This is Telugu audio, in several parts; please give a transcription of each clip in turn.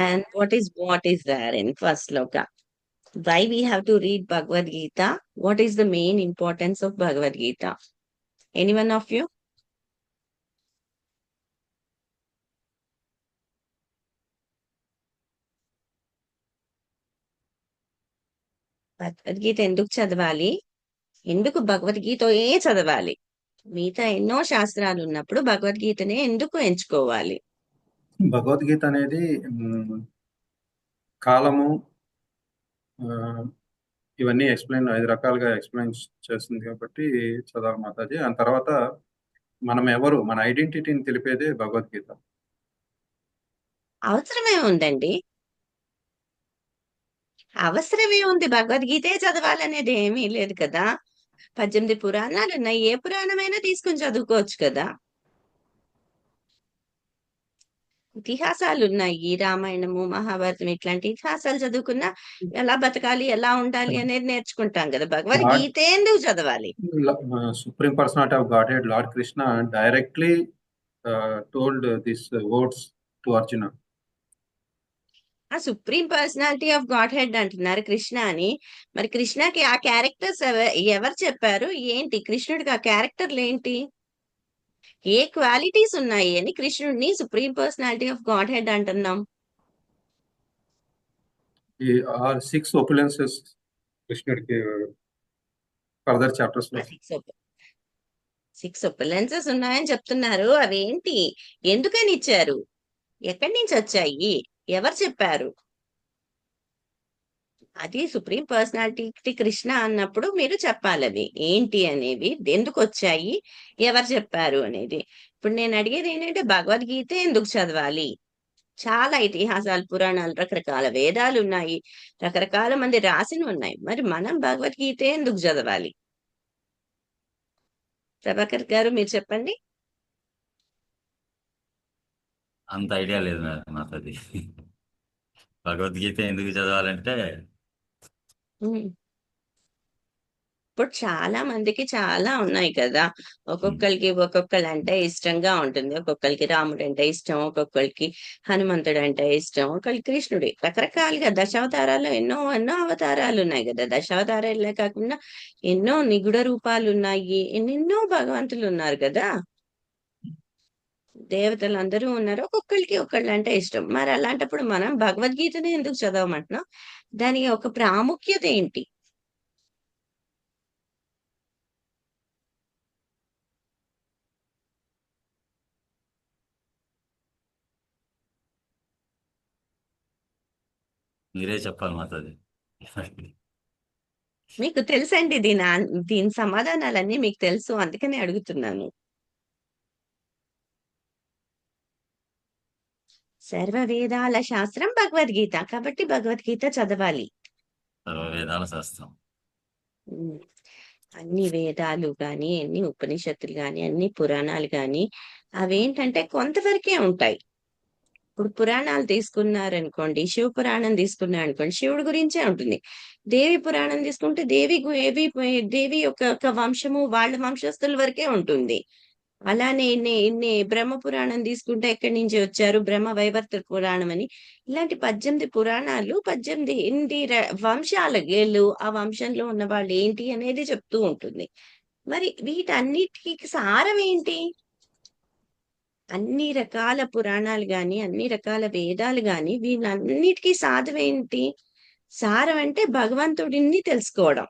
And what is there in first sloka? Why we have to read Bhagavad Gita? What is the main importance of Bhagavad Gita? Anyone of you? Bhagavad Gita ఎందుకు చదవాలి? ఎందుకు భగవద్గీతయే చదవాలి? మిగతా ఎన్నో శాస్త్రాలు ఉన్నప్పుడు భగవద్గీతనే ఎందుకు ఎంచుకోవాలి? భగవద్గీత అనేది కాలము ఇవన్నీ ఎక్స్ప్లెయిన్ 5 రకాలుగా ఎక్స్ప్లెయిన్ చేస్తుంది కాబట్టి చదవాలి మాతాజీ. ఆ తర్వాత మనం ఎవరు, మన ఐడెంటిటీని తెలిపేదే భగవద్గీత. అవసరమే ఉందండి. అవసరమే ఉంది. భగవద్గీతే చదవాలనేది ఏమీ లేదు కదా. 18 పురాణాలు ఉన్నాయి. ఏ పురాణమైనా తీసుకుని చదువుకోవచ్చు కదా. ఇతిహాసాలు ఉన్నాయి. రామాయణము, మహాభారతం ఇట్లాంటి ఇతిహాసాలు చదువుకున్నా ఎలా బతకాలి, ఎలా ఉండాలి అనేది నేర్చుకుంటాం కదా. భగవద్గీత ఎందుకు చదవాలి? Supreme personality of Godhead lord Krishna directly told this words to Arjuna. ఆ supreme personality of Godhead అంటున్నారు కృష్ణ అని. మరి కృష్ణకి ఆ క్యారెక్టర్స్ ఎవరు చెప్పారు? ఏంటి కృష్ణుడికి ఆ క్యారెక్టర్లు ఏంటి? ఏ క్వాలిటీస్ ఉన్నాయి అని కృష్ణుడిని supreme personality of God head అంటున్నాం? ఈ 6 ఒపులెన్సెస్ కృష్ణుడికి ఫర్దర్ చాప్టర్స్ లో. 6 ఒపులెన్సెస్ ఉన్నాయని చెప్తున్నారు. అవేంటి? ఎందుకని ఇచ్చారు? ఎక్కడి నుంచి వచ్చాయి? ఎవరు చెప్పారు? అది సుప్రీం పర్సనాలిటీ కృష్ణ అన్నప్పుడు మీరు చెప్పాలి అవి ఏంటి అనేవి, ఎందుకు వచ్చాయి, ఎవరు చెప్పారు అనేది. ఇప్పుడు నేను అడిగేది ఏంటంటే భగవద్గీత ఎందుకు చదవాలి? చాలా ఇతిహాసాలు, పురాణాలు, రకరకాల వేదాలు ఉన్నాయి, రకరకాల మంది రాసినవి ఉన్నాయి. మరి మనం భగవద్గీత ఎందుకు చదవాలి? ప్రభాకర్ గారు మీరు చెప్పండి. అంత ఐడియా లేదు మాతాజీ. భగవద్గీత ఎందుకు చదవాలంటే ఇప్పుడు చాలా మందికి చాలా ఉన్నాయి కదా. ఒక్కొక్కరికి ఒక్కొక్కరు అంటే ఇష్టంగా ఉంటుంది. ఒక్కొక్కరికి రాముడు అంటే ఇష్టం, ఒక్కొక్కరికి హనుమంతుడు అంటే ఇష్టం, ఒకరికి కృష్ణుడి. రకరకాలుగా దశావతారాల్లో ఎన్నో ఎన్నో అవతారాలు ఉన్నాయి కదా. దశావతారాలే కాకుండా ఎన్నో నిగుడ రూపాలు ఉన్నాయి, ఎన్నెన్నో భగవంతులు ఉన్నారు కదా. దేవతలు అందరూ ఉన్నారు. ఒక్కొక్కరికి ఒకళ్ళు అంటే ఇష్టం. మరి అలాంటప్పుడు మనం భగవద్గీతని ఎందుకు చదవమంటున్నాం? దానికి ఒక ప్రాముఖ్యత ఏంటి? మీరే చెప్పాలి మాతాజీ. మీకు తెలుసండి దీని సమాధానాలన్నీ మీకు తెలుసు, అందుకనే అడుగుతున్నాను. సర్వ వేదాల శాస్త్రం భగవద్గీత, కాబట్టి భగవద్గీత చదవాలి. వేదాల శాస్త్రం. అన్ని వేదాలు గాని, అన్ని ఉపనిషత్తులు గాని, అన్ని పురాణాలు గాని అవేంటంటే కొంతవరకే ఉంటాయి. ఇప్పుడు పురాణాలు తీసుకున్నారనుకోండి, శివ పురాణం తీసుకున్నారనుకోండి, శివుడి గురించే ఉంటుంది. దేవి పురాణం తీసుకుంటే దేవి యొక్క వంశము, వాళ్ళ వంశస్థుల వరకే ఉంటుంది. అలానే ఇన్ని బ్రహ్మ పురాణం తీసుకుంటే ఎక్కడి నుంచి వచ్చారు, బ్రహ్మ వైవర్త పురాణం అని. ఇలాంటి 18 పురాణాలు, 18 ఇన్ని వంశాలు, ఆ వంశంలో ఉన్న వాళ్ళు ఏంటి అనేది చెప్తూ ఉంటుంది. మరి వీటన్నిటికీ సారం ఏంటి? అన్ని రకాల పురాణాలు గాని, అన్ని రకాల వేదాలు గాని వీళ్ళన్నిటికీ సాధమేంటి? సారం అంటే భగవంతుడిని తెలుసుకోవడం.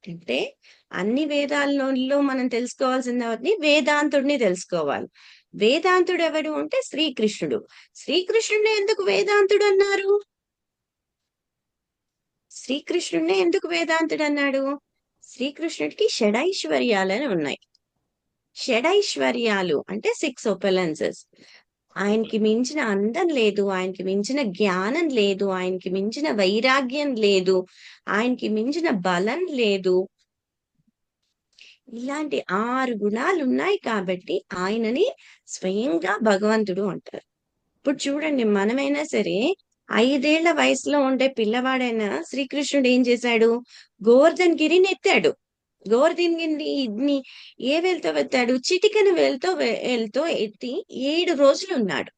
అంటే అన్ని వేదాల్లో మనం తెలుసుకోవాల్సింది వేదాంతుడిని తెలుసుకోవాలి. వేదాంతుడు ఎవడు అంటే శ్రీకృష్ణుడు. శ్రీకృష్ణుడిని ఎందుకు వేదాంతుడు అన్నారు? శ్రీకృష్ణుడిని ఎందుకు వేదాంతుడు అన్నాడు? శ్రీకృష్ణుడికి షడైశ్వర్యాలని ఉన్నాయి. షడైశ్వర్యాలు అంటే 6 ఒపెలెన్సెస్. ఆయనకి మించిన అందం లేదు, ఆయనకి మించిన జ్ఞానం లేదు, ఆయనకి మించిన వైరాగ్యం లేదు, ఆయనకి మించిన బలం లేదు. ఇలాంటి 6 గుణాలు ఉన్నాయి కాబట్టి ఆయనని స్వయంగా భగవంతుడు అంటారు. ఇప్పుడు చూడండి, మనమైనా సరే 5 ఏళ్ల వయసులో ఉండే పిల్లవాడైనా శ్రీకృష్ణుడు ఏం చేశాడు? గోవర్ధన్ గిరిని ఎత్తాడు. గోవర్ధన్ గిరిని ఏ వేలుతో ఎత్తాడు? చిటికెన వేలుతో ఎత్తి 7 రోజులు ఉన్నాడు.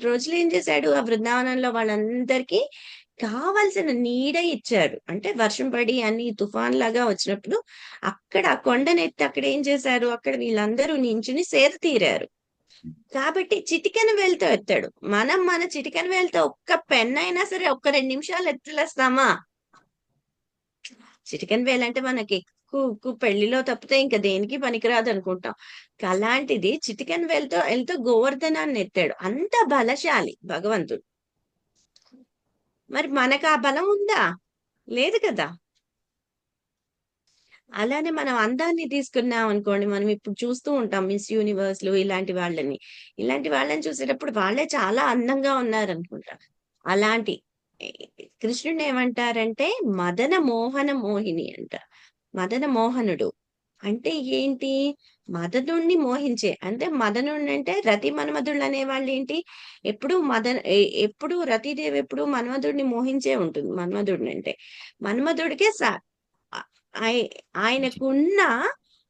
రోజులు ఏం చేశాడు, ఆ బృందావనంలో వాళ్ళందరికీ కావలసిన నీడ ఇచ్చాడు. అంటే వర్షం పడి అన్ని తుఫాన్ లాగా వచ్చినప్పుడు అక్కడ ఆ కొండనెత్తి అక్కడ ఏం చేశారు, అక్కడ వీళ్ళందరూ నించుని సేద తీరారు. కాబట్టి చిటికెన వేలుతో ఎత్తాడు. మనం మన చిటికెన వేలుతో ఒక్క పెన్ అయినా సరే ఒక్క 2 నిమిషాలు ఎత్తలేస్తామా? చిటికెన వేలంటే మనకి ఎక్కువ పెళ్లిలో తప్పితే ఇంకా దేనికి పనికిరాదు అనుకుంటాం. అలాంటిది చిటికెన వేలుతో గోవర్ధనాన్ని ఎత్తాడు. అంత బలశాలి భగవంతుడు. మరి మనకు ఆ బలం ఉందా? లేదు కదా. అలానే మనం అందాన్ని తీసుకున్నాం అనుకోండి, మనం ఇప్పుడు చూస్తూ ఉంటాం మిస్ యూనివర్స్‌లు ఇలాంటి వాళ్ళని చూసేటప్పుడు వాళ్ళే చాలా అందంగా ఉన్నారనుకుంటా. అలాంటి ఎ కృష్ణుడిని ఏమంటారంటే మదన మోహన మోహిని అంట. మదన మోహనుడు. అంటే ఏంటి? మదనుడిని మోహించే. అంటే మదనుడినంటే రతి మన్మధుళ్ళు అనేవాళ్ళేంటి? ఎప్పుడు మదన ఎప్పుడు రతీదేవి ఎప్పుడు మన్మధుడిని మోహించే ఉంటుంది మన్మధుడినంటే. మన్మధుడికే ఆహ్, ఆయ ఆయనకున్న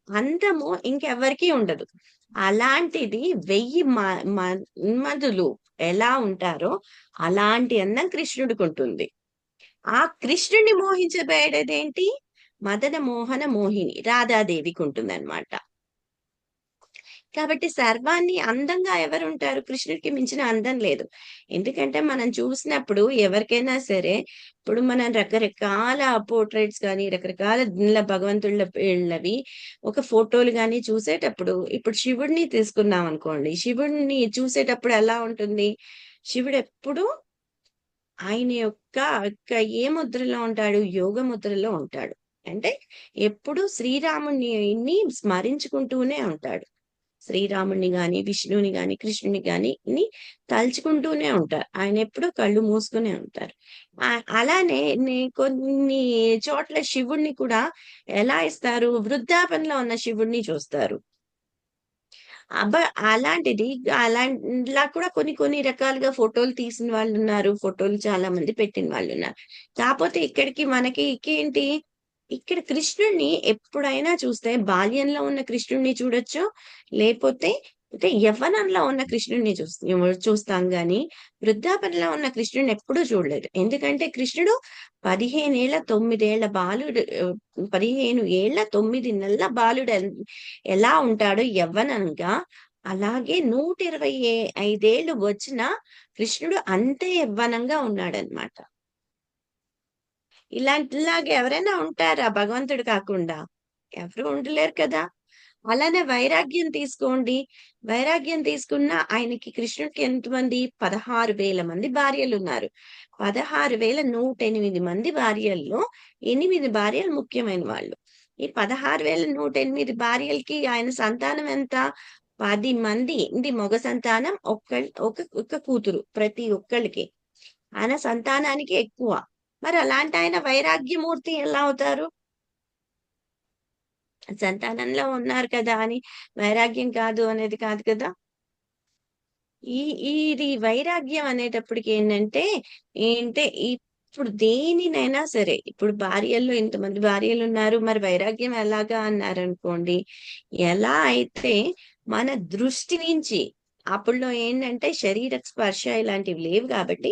అందము ఇంకెవ్వరికీ ఉండదు. అలాంటిది 1000 మన్మధులు ఎలా ఉంటారో అలాంటి అందం కృష్ణుడికుంటుంది. ఆ కృష్ణుడిని మోహించబడేదేంటి? మదన మోహన మోహిని రాధాదేవికుంటుందన్నమాట. కాబట్టి సర్వాన్ని అందంగా ఎవరుంటారు? కృష్ణుడికి మించిన అందం లేదు. ఎందుకంటే మనం చూసినప్పుడు ఎవరికైనా సరే, ఇప్పుడు మనం రకరకాల పోర్ట్రెయిట్స్ గాని, రకరకాల భగవంతుళ్ళ వీళ్ళవి ఒక ఫోటోలు గాని చూసేటప్పుడు, ఇప్పుడు శివుడిని తీసుకున్నామనుకోండి. శివుడిని చూసేటప్పుడు ఎలా ఉంటుంది? శివుడెప్పుడు ఆయన యొక్క ఏ ముద్రలో ఉంటాడు? యోగ ముద్రలో ఉంటాడు. అంటే ఎప్పుడు శ్రీరాముడిని స్మరించుకుంటూనే ఉంటాడు. శ్రీరాముడిని గాని, విష్ణువుని గాని, కృష్ణుని గాని తలుచుకుంటూనే ఉంటారు. ఆయనెప్పుడూ కళ్ళు మూసుకునే ఉంటారు. అలానే కొన్ని చోట్ల శివుడిని కూడా ఎలా ఇస్తారు? వృద్ధాపంలో ఉన్న శివుడిని చూస్తారు. అబ్బా! అలాంటిది ఇలా కూడా కొన్ని కొన్ని రకాలుగా ఫోటోలు తీసిన వాళ్ళున్నారు. ఫోటోలు చాలా మంది పెట్టిన వాళ్ళున్నారు. కాపోతే ఇక్కడికి మనకి ఏంటి? ఇక్కడ కృష్ణుడిని ఎప్పుడైనా చూస్తే బాల్యంలో ఉన్న కృష్ణుడిని చూడొచ్చు. లేపోతే అంటే యవ్వనంలో ఉన్న కృష్ణుడిని చూస్తాం గానీ, వృద్ధాపనలో ఉన్న కృష్ణుడిని ఎప్పుడూ చూడలేదు. ఎందుకంటే కృష్ణుడు 15 ఏళ్ల 9 ఏళ్ల బాలుడు 15 ఏళ్ల 9 నెలల బాలుడు ఎలా ఉంటాడో యవ్వనంగా, అలాగే 125 ఏళ్ళు వచ్చిన కృష్ణుడు అంతే యవ్వనంగా ఉన్నాడన్నమాట. ఇలాంటిలాగా ఎవరైనా ఉంటారా భగవంతుడు కాకుండా? ఎవరు ఉండలేరు కదా. అలానే వైరాగ్యం తీసుకోండి. వైరాగ్యం తీసుకున్న ఆయనకి కృష్ణుడికి ఎంతమంది? 16,000 మంది భార్యలున్నారు. 16,108 మంది భార్యల్లో 8 భార్యలు ముఖ్యమైన వాళ్ళు. ఈ 16,108 భార్యలకి ఆయన సంతానం ఎంత? 10 మంది. ఇది మగ సంతానం. ఒక కూతురు ప్రతి ఒక్కళ్ళకి. ఆయన సంతానానికి ఎక్కువ. మరి అలాంటి ఆయన వైరాగ్యమూర్తి ఎలా అవుతారు? సంతానంలో ఉన్నారు కదా అని వైరాగ్యం కాదు అనేది కాదు కదా. ఈ ఇది వైరాగ్యం అనేటప్పటికి ఇప్పుడు దేనినైనా సరే, ఇప్పుడు భార్యల్లో ఇంతమంది భార్యలున్నారు. మరి వైరాగ్యం ఎలాగా అన్నారనుకోండి. ఎలా అయితే మన దృష్టి నుంచి అప్పట్లో శరీర స్పర్శ ఇలాంటివి లేవు కాబట్టి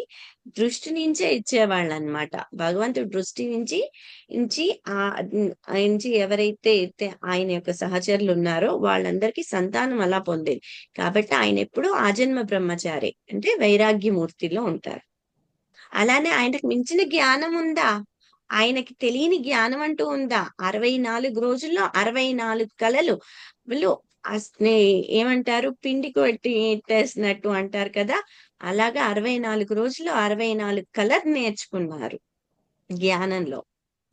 దృష్టి నుంచే ఇచ్చేవాళ్ళన్నమాట. భగవంతుడు దృష్టి నుంచి ఎవరైతే ఆయన యొక్క సహచరులున్నారో వాళ్ళందరికీ సంతానం అలా పొందేది. కాబట్టి ఆయనెప్పుడూ ఆజన్మ బ్రహ్మచారి. అంటే వైరాగ్యమూర్తిలో ఉంటారు. అలానే ఆయనకు మించిన జ్ఞానం ఉందా? ఆయనకి తెలియని జ్ఞానం అంటూ ఉందా? 64 రోజుల్లో 64 కళలు. వీళ్ళు ఏమంటారు? పిండి కొట్టేసినట్టు అంటారు కదా. అలాగా 64 రోజుల్లో 64 కళలు నేర్చుకున్నారు జ్ఞానంలో.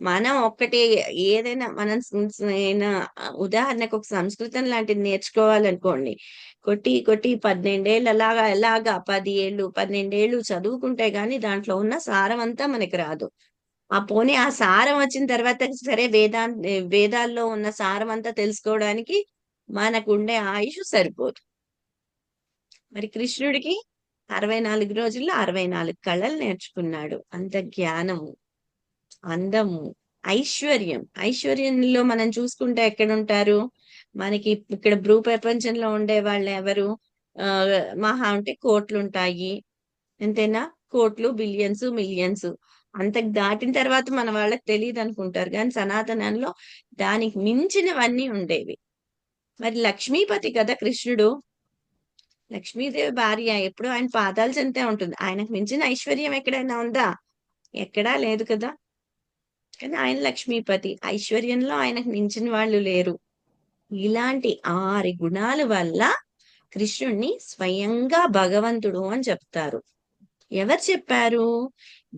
మనం ఒక్కటి ఏదైనా మనం ఉదాహరణకు ఒక సంస్కృతం లాంటిది నేర్చుకోవాలనుకోండి. కొట్టి 12 ఏళ్ళు ఎలాగా 10 ఏళ్ళు, 12 ఏళ్ళు చదువుకుంటే గాని దాంట్లో ఉన్న సారం అంతా మనకి రాదు. పోనీ ఆ సారం వచ్చిన తర్వాత సరే వేదాల్లో ఉన్న సారం అంతా తెలుసుకోవడానికి మనకుండే ఆయుష్ సరిపోదు. మరి కృష్ణుడికి 64 రోజుల్లో 64 కళలు నేర్చుకున్నాడు. అంత జ్ఞానము, అందము, ఐశ్వర్యం. ఐశ్వర్యంలో మనం చూసుకుంటే ఎక్కడుంటారు? మనకి ఇక్కడ ప్రపంచంలో ఉండేవాళ్ళు ఎవరు? ఆ, మహా అంటే కోట్లు ఉంటాయి, అంతేనా? కోట్లు, బిలియన్స్, మిలియన్స్, అంతకు దాటిన తర్వాత మన వాళ్ళకి తెలియదు అనుకుంటారు, కానీ సనాతనంలో దానికి మించినవన్నీ ఉండేవి. మరి లక్ష్మీపతి కదా కృష్ణుడు, లక్ష్మీదేవి భార్య, ఎప్పుడు ఆయన పాదాలు చెంతే ఉంటుంది. ఆయనకు మించిన ఐశ్వర్యం ఎక్కడైనా ఉందా? ఎక్కడా లేదు కదా. కానీ ఆయన లక్ష్మీపతి, ఐశ్వర్యంలో ఆయనకు మించిన వాళ్ళు లేరు. ఇలాంటి 6 గుణాల వల్ల కృష్ణుణ్ణి స్వయంగా భగవంతుడు అని చెప్తారు. ఎవరు చెప్పారు?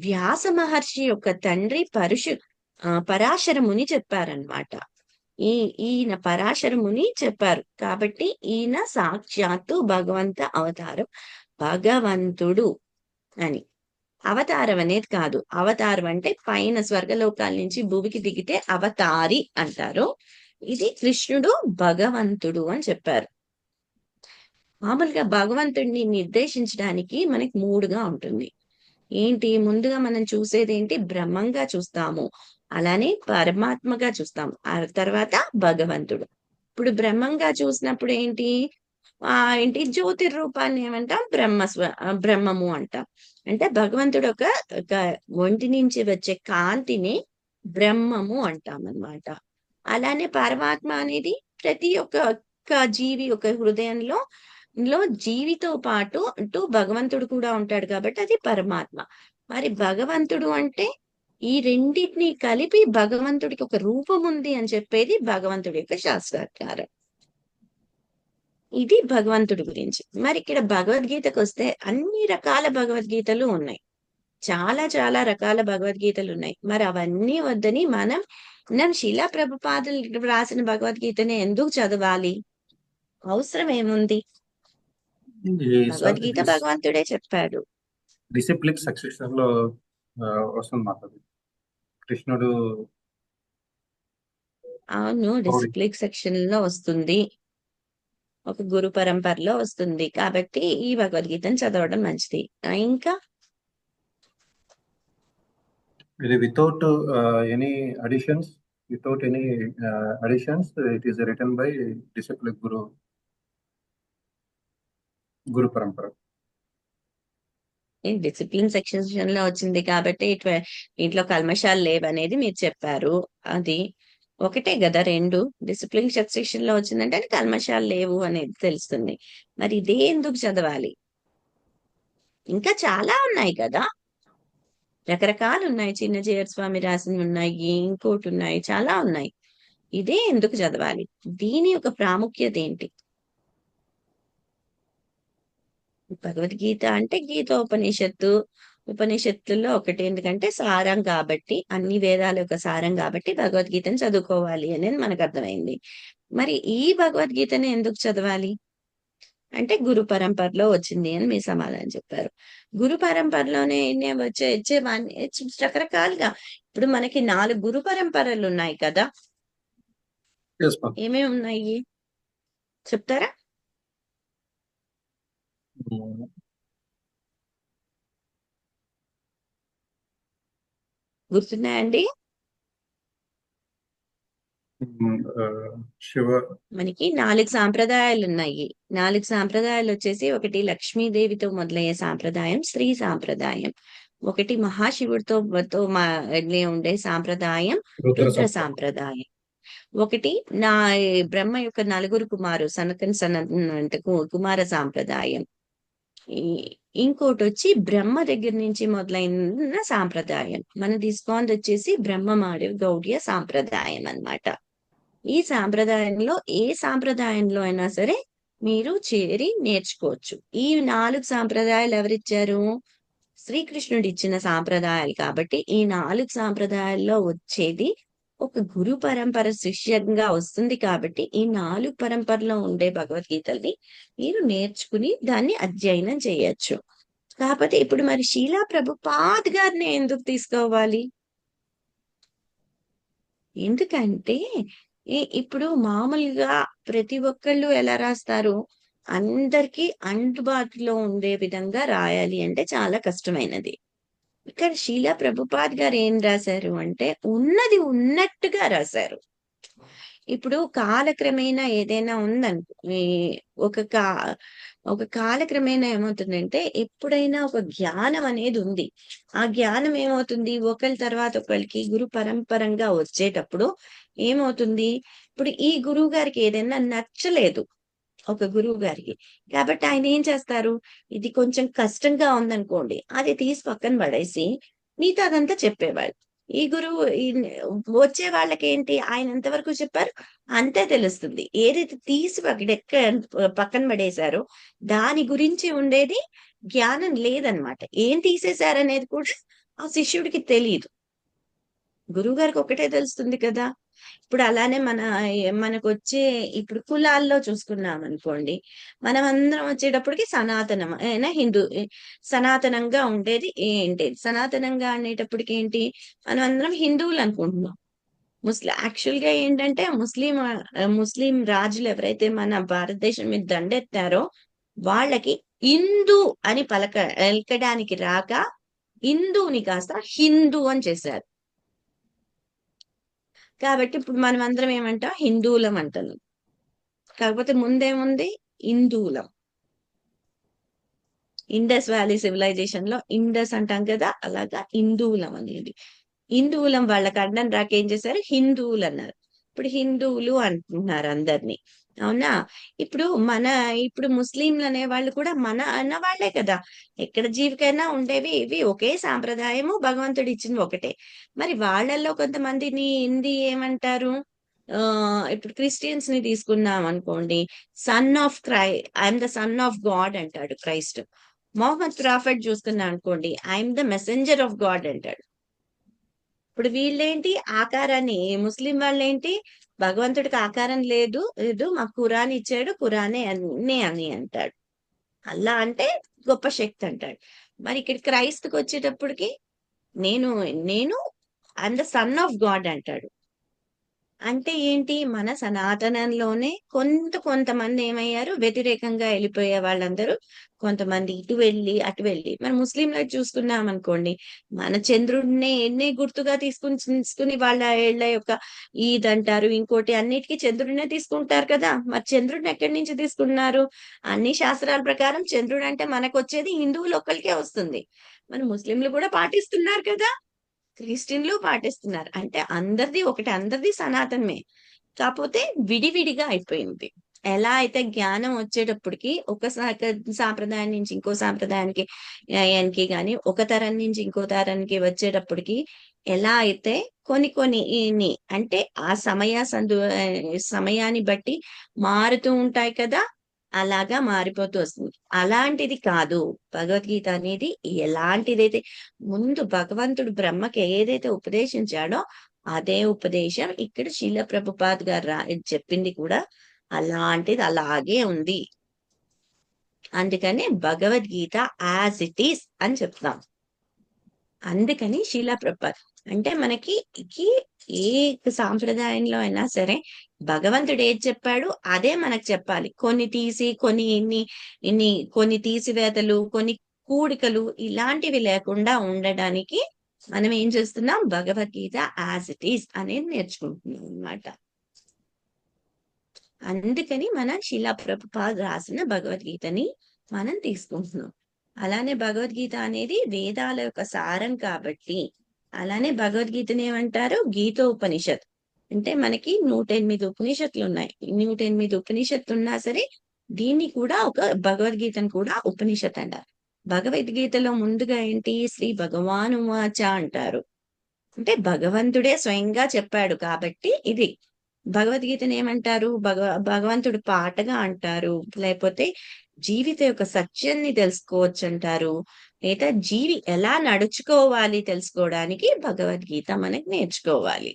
వ్యాస మహర్షి యొక్క తండ్రి పరాశర ముని చెప్పారనమాట. ఈయన పరాశర ముని చెప్పారు కాబట్టి ఈయన సాక్షాత్తు భగవంత అవతారం, భగవంతుడు అని. అవతారం అనేది కాదు, అవతారం అంటే పైన స్వర్గలోకాల నుంచి భూమికి దిగితే అవతారి అంటారు. ఇది కృష్ణుడు భగవంతుడు అని చెప్పారు. మామూలుగా భగవంతుడిని నిర్దేశించడానికి మనకి 3గా ఉంటుంది. ఏంటి? ముందుగా మనం చూసేది ఏంటి? బ్రహ్మంగా చూస్తాము, అలానే పరమాత్మగా చూస్తాము, ఆ తర్వాత భగవంతుడు. ఇప్పుడు బ్రహ్మంగా చూసినప్పుడు ఏంటి? ఏంటి జ్యోతిర్రూపాన్ని ఏమంటాం? బ్రహ్మము అంటాం. అంటే భగవంతుడు ఒక ఒంటి నుంచి వచ్చే కాంతిని బ్రహ్మము అంటాం అన్నమాట. అలానే పరమాత్మ అనేది ప్రతి ఒక్క జీవి యొక్క హృదయంలో జీవితో పాటు భగవంతుడు కూడా ఉంటాడు కాబట్టి అది పరమాత్మ. మరి భగవంతుడు అంటే ఈ రెండింటిని కలిపి భగవంతుడికి ఒక రూపం ఉంది అని చెప్పేది భగవంతుడి యొక్క శాస్త్రాధారం. ఇది భగవంతుడి గురించి. మరి ఇక్కడ భగవద్గీతకు వస్తే అన్ని రకాల భగవద్గీతలు ఉన్నాయి. చాలా చాలా రకాల భగవద్గీతలు ఉన్నాయి. మరి అవన్నీ వద్దని మనం శిలా ప్రభుపాదులు రాసిన భగవద్గీతని ఎందుకు చదవాలి? అవసరం ఏముంది? భగవద్గీత భగవంతుడే చెప్పాడు. డిసిప్లిన్ సక్సెషన్ లో వస్తుంది మాకు కృష్ణుడు. అవును, డిసిప్లిన్ సెక్షన్ లో వస్తుంది, ఒక గురు పరంపరలో వస్తుంది కాబట్టి ఈ భగవద్గీతను చదవడం మంచిది. ఇంకా ఇది without any additions, it is written by discipline గురు పరంపర. డిసిప్లిన్ సెక్షన్ లో వచ్చింది కాబట్టి ఇంట్లో కల్మషాలు లేవనేది మీరు చెప్పారు. అది ఒకటే కదా, రెండు. డిసిప్లిన్ సెక్షన్ లో వచ్చిందంటే అది కల్మషాలు లేవు అనేది తెలుస్తుంది. మరి ఇదే ఎందుకు చదవాలి? ఇంకా చాలా ఉన్నాయి కదా, రకరకాలు ఉన్నాయి. చిన్నజీయర్ స్వామి రాసినవి ఉన్నాయి, ఇంకోటి ఉన్నాయి, చాలా ఉన్నాయి. ఇదే ఎందుకు చదవాలి? దీని యొక్క ప్రాముఖ్యత ఏంటి? భగవద్గీత అంటే ఉపనిషత్తుల్లో ఒకటి. ఎందుకంటే సారం కాబట్టి, అన్ని వేదాల యొక్క సారం కాబట్టి భగవద్గీతను చదువుకోవాలి అనేది మనకు అర్థమైంది. మరి ఈ భగవద్గీతని ఎందుకు చదవాలి అంటే గురు పరంపరలో వచ్చింది అని మీరు సమాధానం చెప్పారు. గురు పరంపరలోనే వచ్చేవాన్ని రకరకాలుగా. ఇప్పుడు మనకి 4 గురు పరంపరలు ఉన్నాయి కదా, ఏమేమి ఉన్నాయి చెప్తారా? గుర్తున్నాయండి? మనకి 4 సాంప్రదాయాలు ఉన్నాయి. 4 సాంప్రదాయాలు వచ్చేసి, ఒకటి లక్ష్మీదేవితో మొదలయ్యే సాంప్రదాయం స్త్రీ సాంప్రదాయం, ఒకటి మహాశివుడితో ఉండే సాంప్రదాయం రుద్ర సాంప్రదాయం, ఒకటి బ్రహ్మ యొక్క 4 కుమారు అంటే కుమార సాంప్రదాయం, ఇంకోటి వచ్చి బ్రహ్మ దగ్గర నుంచి మొదలైన సాంప్రదాయం. మనం తీసుకోండి వచ్చేసి బ్రహ్మమాడి గౌడ్య సాంప్రదాయం అన్నమాట. ఈ సాంప్రదాయంలో ఏ సాంప్రదాయంలో అయినా సరే మీరు చేరి నేర్చుకోవచ్చు. ఈ 4 సాంప్రదాయాలు ఎవరిచ్చారు? శ్రీకృష్ణుడు ఇచ్చిన సాంప్రదాయాలు. కాబట్టి ఈ 4 సాంప్రదాయాల్లో వచ్చేది ఒక గురు పరంపర శిష్యంగా వస్తుంది. కాబట్టి ఈ 4 పరంపరలో ఉండే భగవద్గీతల్ని మీరు నేర్చుకుని దాన్ని అధ్యయనం చేయొచ్చు. కాకపోతే ఇప్పుడు మరి శీలా ప్రభుపాద్ గారిని ఎందుకు తీసుకోవాలి? ఎందుకంటే ఇప్పుడు మామూలుగా ప్రతి ఒక్కళ్ళు ఎలా రాస్తారు? అందరికీ అందుబాటులో ఉండే విధంగా రాయాలి అంటే చాలా కష్టమైనది. ఇక్కడ శీలా ప్రభుపాద్ గారు ఏం రాశారు అంటే ఉన్నది ఉన్నట్టుగా రాశారు. ఇప్పుడు కాలక్రమేణా ఏదైనా ఉందనుకో ఒక కాలక్రమేణా ఏమవుతుందంటే ఎప్పుడైనా ఒక జ్ఞానం అనేది ఉంది. ఆ జ్ఞానం ఏమవుతుంది ఒకళ్ళ తర్వాత ఒకళ్ళకి గురు పరంపరంగా వచ్చేటప్పుడు ఏమవుతుంది, ఇప్పుడు ఈ గురువు గారికి ఏదైనా నచ్చలేదు ఒక గురువు గారికి. కాబట్టి ఆయన ఏం చేస్తారు, ఇది కొంచెం కష్టంగా ఉందనుకోండి, అది తీసి పక్కన పడేసి మిగతాదంతా చెప్పేవాళ్ళు. ఈ గురువు వచ్చే వాళ్ళకేంటి, ఆయన ఎంతవరకు చెప్పారు అంతే తెలుస్తుంది. ఏదైతే తీసి పక్కన పడేశారో దాని గురించి ఉండేది జ్ఞానం లేదనమాట. ఏం తీసేశారనేది కూడా ఆ శిష్యుడికి తెలియదు. గురువు గారికి ఒకటే తెలుస్తుంది కదా. ఇప్పుడు అలానే మనకొచ్చే ఇప్పుడు కులాల్లో చూసుకున్నాం అనుకోండి, మనం అందరం వచ్చేటప్పటికి సనాతనం సనాతనంగా ఉండేది ఏంటి, సనాతనంగా అనేటప్పటికి ఏంటి, మనం అందరం హిందువులు అనుకుంటున్నాం. యాక్చువల్ గా ఏంటంటే ముస్లిం రాజులు ఎవరైతే మన భారతదేశం మీద దండెత్తారో వాళ్ళకి హిందూ అని పలకడానికి రాక హిందూని కాస్త హిందూ అని చేశారు. కాబట్టి ఇప్పుడు మనం అందరం ఏమంటాం, హిందువులం అంటున్నాం. కాకపోతే ముందేముంది, హిందువులం. ఇండస్ వ్యాలీ సివిలైజేషన్ లో ఇండస్ అంటాం కదా, అలాగా హిందువులం అనేది. హిందువులం వాళ్ళకి అడ్డం రాక ఏం చేశారు, హిందువులు అన్నారు. ఇప్పుడు హిందువులు అంటున్నారు అందరినీ. అవునా. ఇప్పుడు ముస్లింలు అనే వాళ్ళు కూడా మన అన్న వాళ్లే కదా. ఎక్కడ జీవికైనా ఉండేవి ఇవి ఒకే సాంప్రదాయము, భగవంతుడు ఇచ్చింది ఒకటే. మరి వాళ్ళల్లో కొంతమందిని హిందీ ఏమంటారు, ఇప్పుడు క్రిస్టియన్స్ ని తీసుకున్నాం అనుకోండి, son of I'm the son of God అంటాడు క్రైస్ట్. మొహమ్మద్ ప్రాఫెట్ చూసుకున్నాం అనుకోండి, I'm the messenger of God అంటాడు. ఇప్పుడు వీళ్ళేంటి ఆకారాన్ని, ముస్లిం వాళ్ళేంటి భగవంతుడికి ఆకారం లేదు, మాకు ఖురాన్ ఇచ్చాడు, ఖురానే అన్నీ అని అంటాడు. అల్లా అంటే గొప్ప శక్తి అంటాడు. మరి ఇక్కడ క్రైస్తుకి వచ్చేటప్పటికి నేను నేను I'm the son of God అంటాడు. అంటే ఏంటి, మన సనాతనంలోనే కొంతమంది ఏమయ్యారు, వ్యతిరేకంగా వెళ్ళిపోయే వాళ్ళందరూ కొంతమంది ఇటు వెళ్ళి అటు వెళ్ళి. మరి ముస్లింలు చూసుకున్నాం అనుకోండి, మన చంద్రుడినే గుర్తుగా తీసుకుని వాళ్ళ ఏళ్ల యొక్క ఈద్ అంటారు, ఇంకోటి అన్నిటికీ చంద్రుడినే తీసుకుంటారు కదా. మరి చంద్రుడిని ఎక్కడి నుంచి తీసుకున్నారు, అన్ని శాస్త్రాల ప్రకారం చంద్రుడు అంటే మనకు వచ్చేది హిందువులు ఒక్కరికే వస్తుంది. మరి ముస్లింలు కూడా పాటిస్తున్నారు కదా, క్రిస్టియన్లు పాటిస్తున్నారు. అంటే అందరిది సనాతనమే, కాకపోతే విడివిడిగా అయిపోయింది. ఎలా అయితే జ్ఞానం వచ్చేటప్పటికి ఒక సాంప్రదాయం నుంచి ఇంకో సాంప్రదాయానికి గాని, ఒక తరం నుంచి ఇంకో తరానికి వచ్చేటప్పటికి ఎలా అయితే కొన్ని అంటే ఆ సమయాన్ని బట్టి మారుతూ ఉంటాయి కదా, అలాగా మారిపోతూ వస్తుంది. అలాంటిది కాదు భగవద్గీత అనేది. ఎలాంటిదైతే ముందు భగవంతుడు బ్రహ్మకి ఏదైతే ఉపదేశించాడో అదే ఉపదేశం ఇక్కడ శీల ప్రభుపాద్ గారు చెప్పింది కూడా అలాంటిది అలాగే ఉంది. అందుకని భగవద్గీత యాజ్ ఇట్ ఈస్ అని చెప్తాం. అందుకని శీలా ప్రభుపాద్ అంటే మనకి ఏ సాంప్రదాయంలో అయినా సరే భగవంతుడు ఏది చెప్పాడు అదే మనకు చెప్పాలి. కొన్ని తీసివేతలు, కొన్ని కూడికలు ఇలాంటివి లేకుండా ఉండడానికి మనం ఏం చేస్తున్నాం, భగవద్గీత యాజ్ ఇట్ ఈస్ అనేది నేర్చుకుంటున్నాం అన్నమాట. అందుకని మన శీలా ప్రభుపాద్ రాసిన భగవద్గీతని మనం తీసుకుంటున్నాం. అలానే భగవద్గీత అనేది వేదాల యొక్క సారం కాబట్టి, అలానే భగవద్గీతని ఏమంటారు, గీతోపనిషత్. అంటే మనకి 108 ఉపనిషత్తులు ఉన్నాయి. 108 ఉపనిషత్తులు ఉన్నా సరే దీన్ని కూడా ఒక భగవద్గీతను కూడా ఉపనిషత్ అంటారు. భగవద్గీతలో ముందుగా ఏంటి, శ్రీ భగవాను వాచ అంటారు. అంటే భగవంతుడే స్వయంగా చెప్పాడు కాబట్టి ఇది భగవద్గీతను ఏమంటారు, భగవంతుడు పాటగా అంటారు, లేకపోతే జీవిత యొక్క సత్యాన్ని తెలుసుకోవచ్చు అంటారు, లేదా జీవి ఎలా నడుచుకోవాలి తెలుసుకోవడానికి భగవద్గీత మనకి నేర్చుకోవాలి.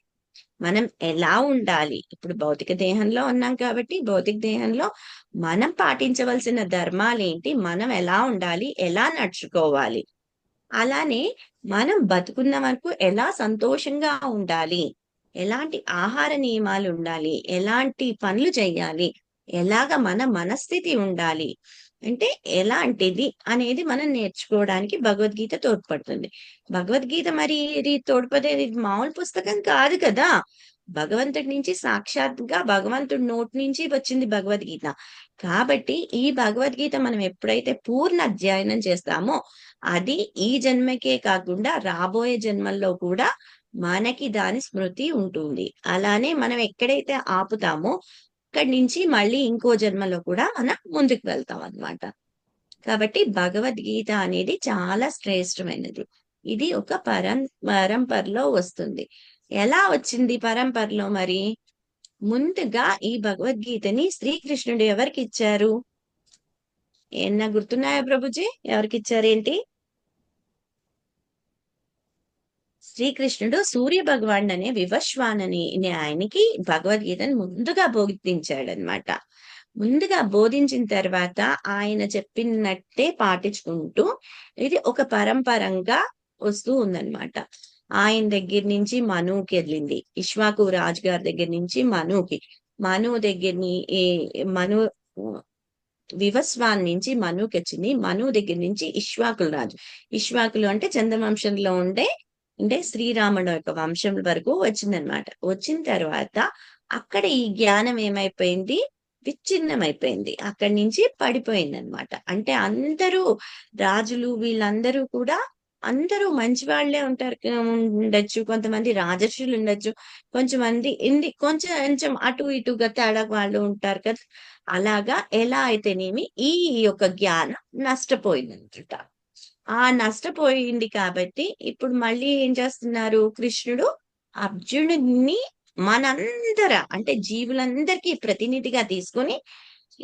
మనం ఎలా ఉండాలి, ఇప్పుడు భౌతిక దేహంలో ఉన్నాం కాబట్టి భౌతిక దేహంలో మనం పాటించవలసిన ధర్మాలేంటి, మనం ఎలా ఉండాలి, ఎలా నడుచుకోవాలి, అలానే మనం బతుకున్న వరకు ఎలా సంతోషంగా ఉండాలి, ఎలాంటి ఆహార నియమాలు ఉండాలి, ఎలాంటి పనులు చేయాలి, ఎలాగ మన మనస్థితి ఉండాలి, అంటే ఎలాంటిది అనేది మనం నేర్చుకోవడానికి భగవద్గీత తోడ్పడుతుంది. భగవద్గీత మరి ఇది తోడ్పడేది మామూలు పుస్తకం కాదు కదా. భగవంతుడి నుంచి సాక్షాత్గా భగవంతుడి నోటి నుంచి వచ్చింది భగవద్గీత. కాబట్టి ఈ భగవద్గీత మనం ఎప్పుడైతే పూర్ణ అధ్యయనం చేస్తామో అది ఈ జన్మకే కాకుండా రాబోయే జన్మల్లో కూడా మనకి దాని స్మృతి ఉంటుంది. అలానే మనం ఎక్కడైతే ఆపుతామో అక్కడి నుంచి మళ్ళీ ఇంకో జన్మలో కూడా మనం ముందుకు వెళ్తాం అన్నమాట. కాబట్టి భగవద్గీత అనేది చాలా శ్రేష్టమైనది. ఇది ఒక పరంపరలో వస్తుంది. ఎలా వచ్చింది పరంపరలో మరి? ముందుగా ఈ భగవద్గీతని శ్రీకృష్ణుడు ఎవరికి ఇచ్చారు? ఏమన్నా గుర్తున్నాయా ప్రభుజీ? ఎవరికి ఇచ్చారేంటి? శ్రీకృష్ణుడు సూర్య భగవాన్ అనే వివస్వానని ఆయనకి భగవద్గీతను ముందుగా బోధించాడనమాట. ముందుగా బోధించిన తర్వాత ఆయన చెప్పినట్టే పాటించుకుంటూ ఇది ఒక పరంపరంగా వస్తూ ఉందన్నమాట. ఆయన దగ్గర నుంచి మనుకి వెళ్ళింది, ఇక్ష్వాకు రాజు గారి దగ్గర నుంచి మనుకి, మను దగ్గరని మను వివస్వాన్ నుంచి మనుకి వచ్చింది, మను దగ్గర నుంచి ఇక్ష్వాకుల రాజు, ఇక్ష్వాకులు అంటే చంద్రవంశంలో ఉండే అంటే శ్రీరాముడు యొక్క వంశం వరకు వచ్చిందనమాట. వచ్చిన తర్వాత అక్కడ ఈ జ్ఞానం ఏమైపోయింది? విచ్ఛిన్నమైపోయింది, అక్కడి నుంచి పడిపోయింది అనమాట. అంటే అందరూ రాజులు వీళ్ళందరూ కూడా అందరూ మంచి వాళ్లే ఉండొచ్చు, కొంతమంది రాజర్షులు ఉండొచ్చు, కొంచెం అటు ఇటుగా తేడా వాళ్ళు ఉంటారు కదా. అలాగా ఎలా అయితేనేమి ఈ యొక్క జ్ఞానం నష్టపోయిందనమాట. ఆ నష్టపోయింది కాబట్టి ఇప్పుడు మళ్ళీ ఏం చేస్తున్నారు? కృష్ణుడు అర్జునుడిని అంటే జీవులందరికీ ప్రతినిధిగా తీసుకొని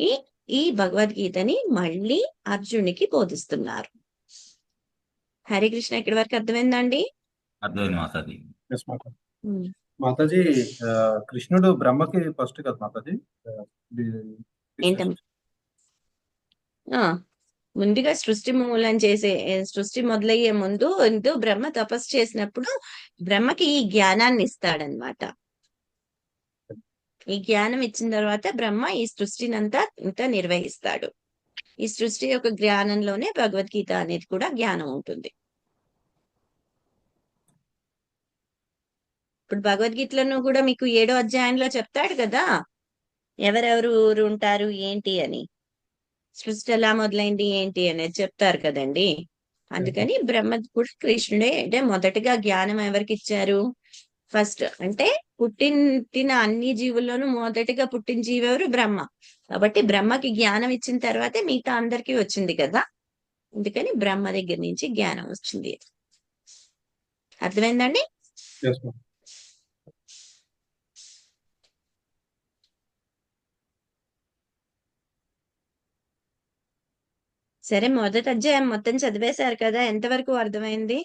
ఈ ఈ భగవద్గీతని మళ్ళీ అర్జునుడికి బోధిస్తున్నారు. హరే కృష్ణ. ఇక్కడి వరకు అర్థమైందండి? అర్థమైంది మాతాజీ. ఎస్ మాతాజీ. మాతాజీ కృష్ణుడు బ్రహ్మకి ఫస్ట్ కదా మాతాజీ? ఏంటమ్మా? ముందుగా సృష్టి మొదలయ్యే ముందు బ్రహ్మ తపస్సు చేసినప్పుడు బ్రహ్మకి ఈ జ్ఞానాన్ని ఇస్తాడనమాట. ఈ జ్ఞానం ఇచ్చిన తర్వాత బ్రహ్మ ఈ సృష్టిని అంతా నిర్వహిస్తాడు. ఈ సృష్టి యొక్క జ్ఞానంలోనే భగవద్గీత అనేది కూడా జ్ఞానం ఉంటుంది. ఇప్పుడు భగవద్గీతలను కూడా మీకు 7వ అధ్యాయంలో చెప్తాడు కదా ఎవరెవరు ఉంటారు ఏంటి అని, సృష్టి ఎలా మొదలైంది ఏంటి అనేది చెప్తారు కదండి. అందుకని బ్రహ్మ కూడా కృష్ణుడే. అంటే మొదటగా జ్ఞానం ఎవరికి ఇచ్చారు? ఫస్ట్ అంటే పుట్టిన అన్ని జీవుల్లోనూ మొదటిగా పుట్టిన జీవి ఎవరు? బ్రహ్మ. కాబట్టి బ్రహ్మకి జ్ఞానం ఇచ్చిన తర్వాతే మిగతా అందరికీ వచ్చింది కదా. అందుకని బ్రహ్మ దగ్గర నుంచి జ్ఞానం వచ్చింది. అర్థమైందండి? సరే, మొదటి అధ్యాయం మొత్తం చదివేశారు కదా, ఎంతవరకు అర్థమైంది?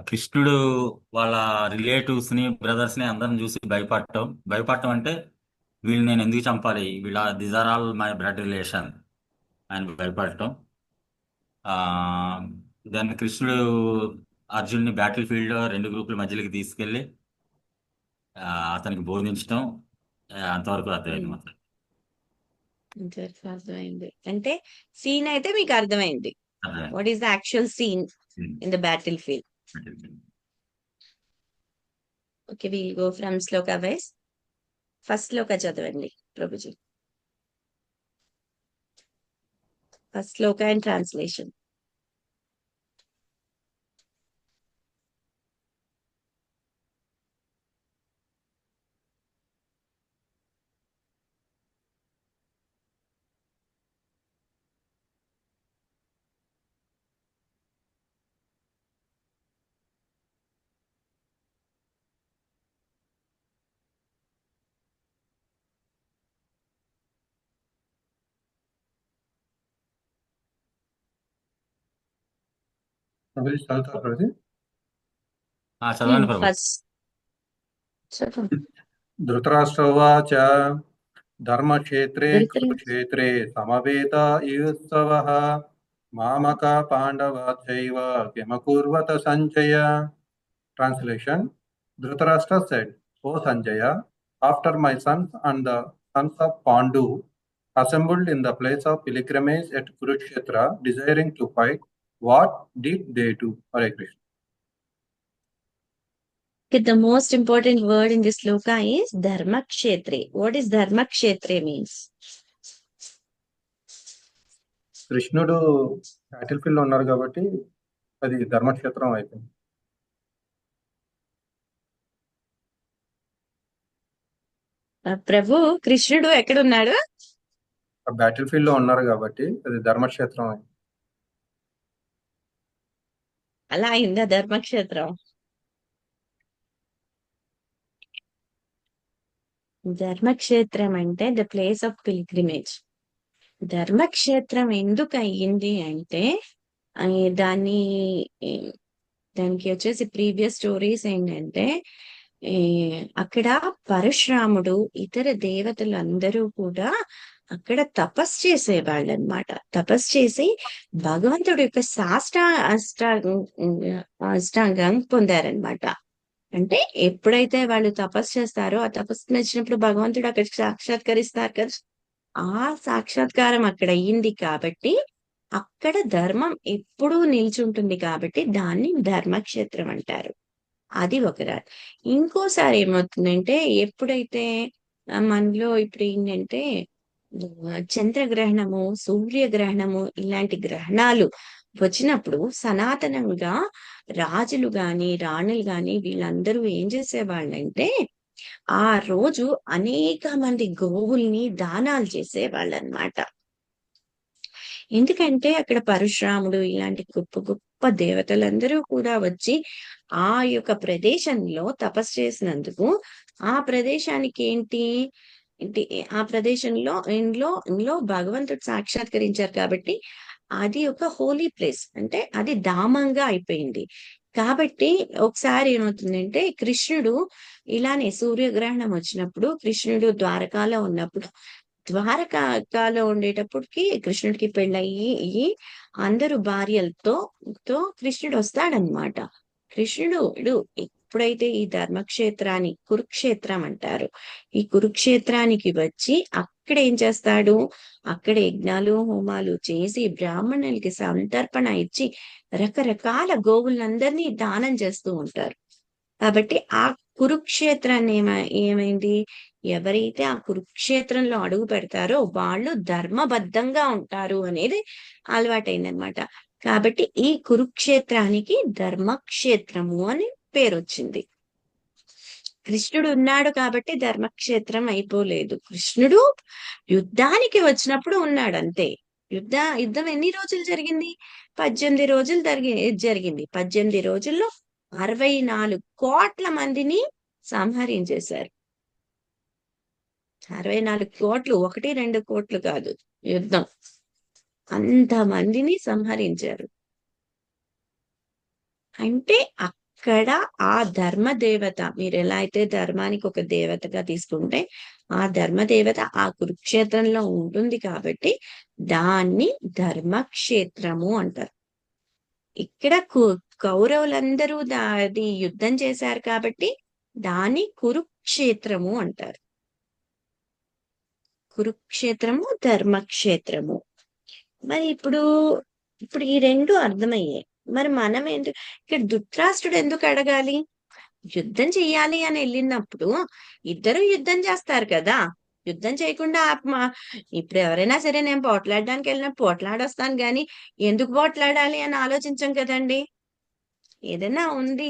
కృష్ణుడు వాళ్ళ రిలేటివ్స్ ని బ్రదర్స్ ని అందరిని చూసి భయపడటం అంటే వీళ్ళు నేను ఎందుకు చంపాలి, this are all my blood relation ఆయన భయపడటం. దాన్ని కృష్ణుడు అర్జునుడిని బ్యాటిల్ ఫీల్డ్ లో 2 గ్రూపుల మధ్యలోకి తీసుకెళ్లి అతనికి బోధించడం అంతవరకు అర్థమైంది మాత్రం. అర్థమైంది అంటే సీన్ అయితే మీకు అర్థమైంది. What is the actual scene in the battlefield. Okay, we'll go from Sloka wise. First Sloka చదవండి Prabhuji. First Sloka and translation. చదవండి ప్రభు. ధృతరాష్ట్రోవాచ ధర్మక్షేత్రే కురుక్షేత్రే సమవేతాయుత్సవః మామక పాండవాచైవ కిమకుర్వత Sanjaya. Translation. Dhritarashtra said, O Sanjaya, after my sons and the sons of Pandu assembled in the place of pilgrimage at Kurukshetra, desiring to fight, what did they do? Hare Krishna. The most important word in this sloka is dharma kshetre. What is dharma kshetre means? కృష్ణుడు బ్యాటిల్ ఫీల్డ్ లో ఉన్నారు కాబట్టి అది ధర్మక్షేత్రం అయిపోయింది. ప్రభు కృష్ణుడు ఎక్కడున్నాడు? ఆ బ్యాటిల్ ఫీల్డ్ లో ఉన్నారు కాబట్టి అది ధర్మక్షేత్రం అయింది. అలా అయిందా ధర్మక్షేత్రం? ధర్మక్షేత్రం అంటే the place of pilgrimage. Dharmakshetram ఎందుకు అయ్యింది అంటే దాన్ని దానికి వచ్చేసి ప్రీవియస్ స్టోరీస్ ఏంటంటే అక్కడ పరశురాముడు ఇతర దేవతలు అందరూ కూడా అక్కడ తపస్సు చేసేవాళ్ళు అనమాట. తపస్సు చేసి భగవంతుడి యొక్క అష్టాంగం పొందారనమాట. అంటే ఎప్పుడైతే వాళ్ళు తపస్సు చేస్తారో ఆ తపస్సు నచ్చినప్పుడు భగవంతుడు అక్కడ సాక్షాత్కరిస్తారు కదా. ఆ సాక్షాత్కారం అక్కడ అయ్యింది కాబట్టి అక్కడ ధర్మం ఎప్పుడూ నిల్చుంటుంది కాబట్టి దాన్ని ధర్మక్షేత్రం అంటారు. అది ఒక రాజు. ఇంకోసారి ఏమవుతుందంటే ఎప్పుడైతే మనలో ఇప్పుడు ఏంటంటే చంద్రగ్రహణము, సూర్యగ్రహణము ఇలాంటి గ్రహణాలు వచ్చినప్పుడు సనాతనంగా రాజులు గాని రాణులు గాని వీళ్ళందరూ ఏం చేసేవాళ్ళంటే ఆ రోజు అనేక మంది గోవుల్ని దానాలు చేసేవాళ్ళనమాట. ఎందుకంటే అక్కడ పరశురాముడు ఇలాంటి గొప్ప గొప్ప దేవతలందరూ కూడా వచ్చి ఆ యొక్క ప్రదేశంలో తపస్సు చేసినందుకు ఆ ప్రదేశానికి ఏంటి ఆ ప్రదేశంలో ఇంట్లో భగవంతుడు సాక్షాత్కరించారు కాబట్టి అది ఒక హోలీ ప్లేస్, అంటే అది ధామంగా అయిపోయింది. కాబట్టి ఒకసారి ఏమవుతుందంటే కృష్ణుడు ఇలానే సూర్యగ్రహణం వచ్చినప్పుడు కృష్ణుడు ద్వారకాలో ఉన్నప్పుడు ద్వారకాలో ఉండేటప్పటికి కృష్ణుడికి పెళ్ళయి అందరూ భార్యలతో కృష్ణుడు వస్తాడనమాట. కృష్ణుడు ఎప్పుడైతే ఈ ధర్మక్షేత్రాన్ని కురుక్షేత్రం అంటారు, ఈ కురుక్షేత్రానికి వచ్చి అక్కడ ఏం చేస్తాడు, అక్కడ యజ్ఞాలు హోమాలు చేసి బ్రాహ్మణులకి సంతర్పణ ఇచ్చి రకరకాల గోవులందరినీ దానం చేస్తూ ఉంటారు. కాబట్టి ఆ కురుక్షేత్రాన్ని ఏమైంది, ఎవరైతే ఆ కురుక్షేత్రంలో అడుగు పెడతారో వాళ్ళు ధర్మబద్ధంగా ఉంటారు అనేది అలవాటైందనమాట. కాబట్టి ఈ కురుక్షేత్రానికి ధర్మక్షేత్రము అని పేరు వచ్చింది. కృష్ణుడు ఉన్నాడు కాబట్టి ధర్మక్షేత్రం అయిపోలేదు. కృష్ణుడు యుద్ధానికి వచ్చినప్పుడు ఉన్నాడు అంతే. యుద్ధం ఎన్ని రోజులు జరిగింది? 18 రోజులు జరిగింది. 18 రోజుల్లో 64 కోట్ల మందిని సంహరించేశారు. 64 కోట్లు, 1-2 కోట్లు కాదు యుద్ధం, అంత మందిని సంహరించారు. అంటే అక్కడ ఆ ధర్మ దేవత, మీరు ఎలా అయితే ధర్మానికి ఒక దేవతగా తీసుకుంటే ఆ ధర్మ దేవత ఆ కురుక్షేత్రంలో ఉంటుంది కాబట్టి దాన్ని ధర్మక్షేత్రము అంటారు. ఇక్కడ కౌరవులందరూ అది యుద్ధం చేశారు కాబట్టి దాన్ని కురుక్షేత్రము అంటారు. కురుక్షేత్రము, ధర్మక్షేత్రము. మరి ఇప్పుడు ఈ రెండు అర్థమయ్యాయి. మరి మనం ఇక్కడ ధృతరాష్ట్రుడు ఎందుకు అడగాలి? యుద్ధం చెయ్యాలి అని వెళ్ళినప్పుడు ఇద్దరు యుద్ధం చేస్తారు కదా. యుద్ధం చేయకుండా ఇప్పుడు ఎవరైనా సరే నేను పోట్లాడడానికి వెళ్ళిన పోట్లాడొస్తాను గాని ఎందుకు పోట్లాడాలి అని ఆలోచించం కదండి. ఏదైనా ఉంది,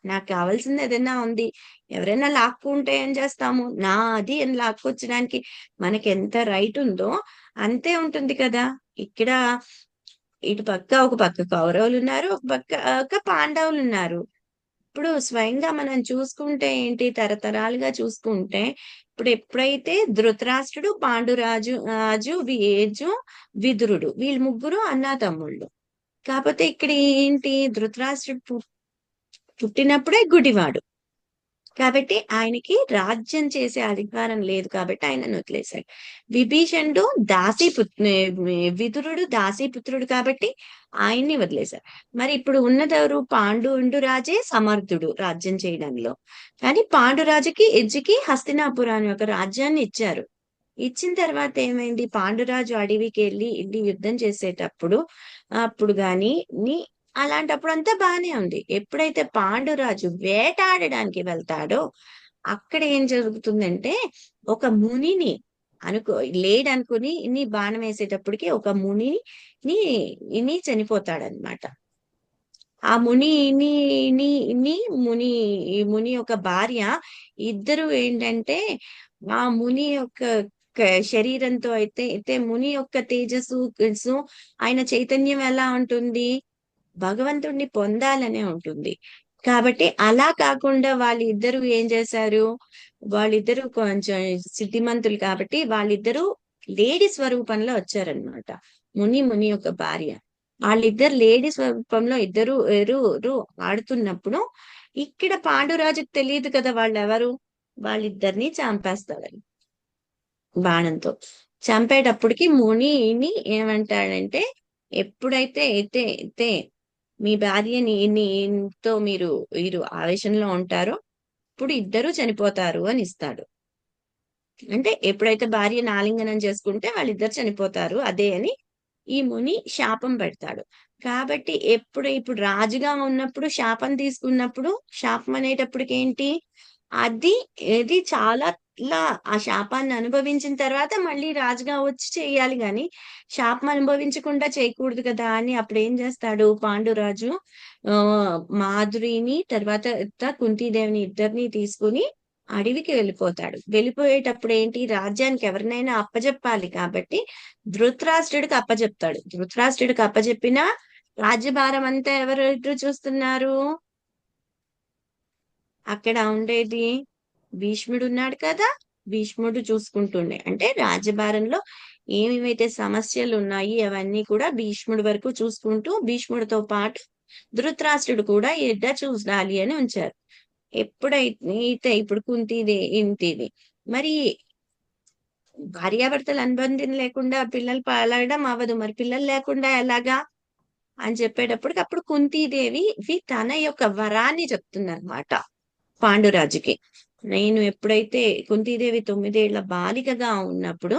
నాకు కావాల్సింది ఏదైనా ఉంది, ఎవరైనా లాక్కుంటే ఏం చేస్తాము, నాది అని లాక్కొచ్చడానికి మనకి ఎంత రైట్ ఉందో అంతే ఉంటుంది కదా. ఇక్కడ ఒక పక్క కౌరవులు ఉన్నారు, ఒక పాండవులు ఉన్నారు. ఇప్పుడు స్వయంగా మనం చూసుకుంటే ఏంటి, తరతరాలుగా చూసుకుంటే ఇప్పుడు ఎప్పుడైతే ధృతరాష్ట్రుడు, పాండురాజు, విదురుడు వీళ్ళు ముగ్గురు అన్నాతమ్ముళ్ళు. కాకపోతే ఇక్కడ ఏంటి, ధృతరాష్ట్రుడు పుట్టినప్పుడే గుడివాడు కాబట్టి ఆయనకి రాజ్యం చేసే అధికారం లేదు కాబట్టి ఆయనను వదిలేశాడు. విభీషణుడు విదురుడు దాసీపుత్రుడు కాబట్టి ఆయన్ని వదిలేశారు. మరి ఇప్పుడు ఉన్నదెవరు? పాండురాజే సమర్థుడు రాజ్యం చేయడంలో. కానీ పాండురాజుకి ఎజ్జికి హస్తినాపురాన్ని ఒక రాజ్యాన్ని ఇచ్చారు. ఇచ్చిన తర్వాత ఏమైంది, పాండురాజు అడవికి వెళ్ళి యుద్ధం చేసేటప్పుడు అప్పుడు గాని అలాంటప్పుడు అంతా బానే ఉంది. ఎప్పుడైతే పాండురాజు వేటాడడానికి వెళ్తాడో అక్కడ ఏం జరుగుతుందంటే, ఒక మునిని లేడనుకుని బాణం వేసేటప్పటికి ఒక మునిని చనిపోతాడనమాట. ఆ ఈ ముని యొక్క భార్య, ఇద్దరు ఏంటంటే ఆ ముని యొక్క శరీరంతో అయితే ముని యొక్క తేజస్సు, ఆయన చైతన్యం ఎలా ఉంటుంది, భగవంతుడిని పొందాలనే ఉంటుంది. కాబట్టి అలా కాకుండా వాళ్ళిద్దరూ ఏం చేశారు, వాళ్ళిద్దరూ కొంచెం సిద్ధిమంతులు కాబట్టి వాళ్ళిద్దరూ లేడీ స్వరూపంలో వచ్చారనమాట. ముని యొక్క భార్య, వాళ్ళిద్దరు లేడీ స్వరూపంలో ఇద్దరు ఆడుతున్నప్పుడు ఇక్కడ పాండురాజుకు తెలియదు కదా వాళ్ళెవరు, వాళ్ళిద్దరిని చంపేస్తాడని బాణంతో. చంపేటప్పటికి మునిని ఏమంటాడంటే, ఎప్పుడైతే అయితే మీ భార్యతో మీరు ఆవేశంలో ఉంటారో ఇప్పుడు ఇద్దరు చనిపోతారు అని ఇస్తాడు. అంటే ఎప్పుడైతే భార్యను ఆలింగనం చేసుకుంటే వాళ్ళిద్దరు చనిపోతారు అదే అని ఈ ముని శాపం పెడతాడు. కాబట్టి ఇప్పుడు రాజుగా ఉన్నప్పుడు శాపం తీసుకున్నప్పుడు, శాపం అనేటప్పటికి ఏంటి, ఇది చాలా ఆ శాపాన్ని అనుభవించిన తర్వాత మళ్ళీ రాజుగా వచ్చి చేయాలి గాని శాపం అనుభవించకుండా చేయకూడదు కదా అని అప్పుడు ఏం చేస్తాడు పాండురాజు, ఆ మాధురిని తర్వాత కుంతీదేవిని ఇద్దరిని తీసుకుని అడవికి వెళ్ళిపోతాడు. వెళ్ళిపోయేటప్పుడు ఏంటి, రాజ్యానికి ఎవరినైనా అప్పజెప్పాలి కాబట్టి ధృతరాష్ట్రుడికి అప్పజెప్తాడు. ధృతరాష్ట్రుడికి అప్పజెప్పినా రాజ్యభారం అంతా ఎవరు చూస్తున్నారు, అక్కడ ఉండేది భీష్ముడు ఉన్నాడు కదా, భీష్ముడు చూసుకుంటుండే. అంటే రాజ్యభారంలో ఏమేమైతే సమస్యలు ఉన్నాయి అవన్నీ కూడా భీష్ముడి వరకు చూసుకుంటూ, భీష్ముడితో పాటు ధృతరాష్ట్రుడు కూడా చూడాలి అని ఉంచారు. ఎప్పుడైతే ఇప్పుడు ఇంటిది మరి భార్యాభర్తలు అనుబంధం లేకుండా పిల్లలు పాలడం అవ్వదు, మరి పిల్లలు లేకుండా ఎలాగా అని చెప్పేటప్పటికి అప్పుడు కుంతీదేవి తన యొక్క వరాన్ని చెప్తుందన్నమాట పాండురాజుకి. నేను ఎప్పుడైతే కుంతీదేవి 9 ఏళ్ల బాలికగా ఉన్నప్పుడు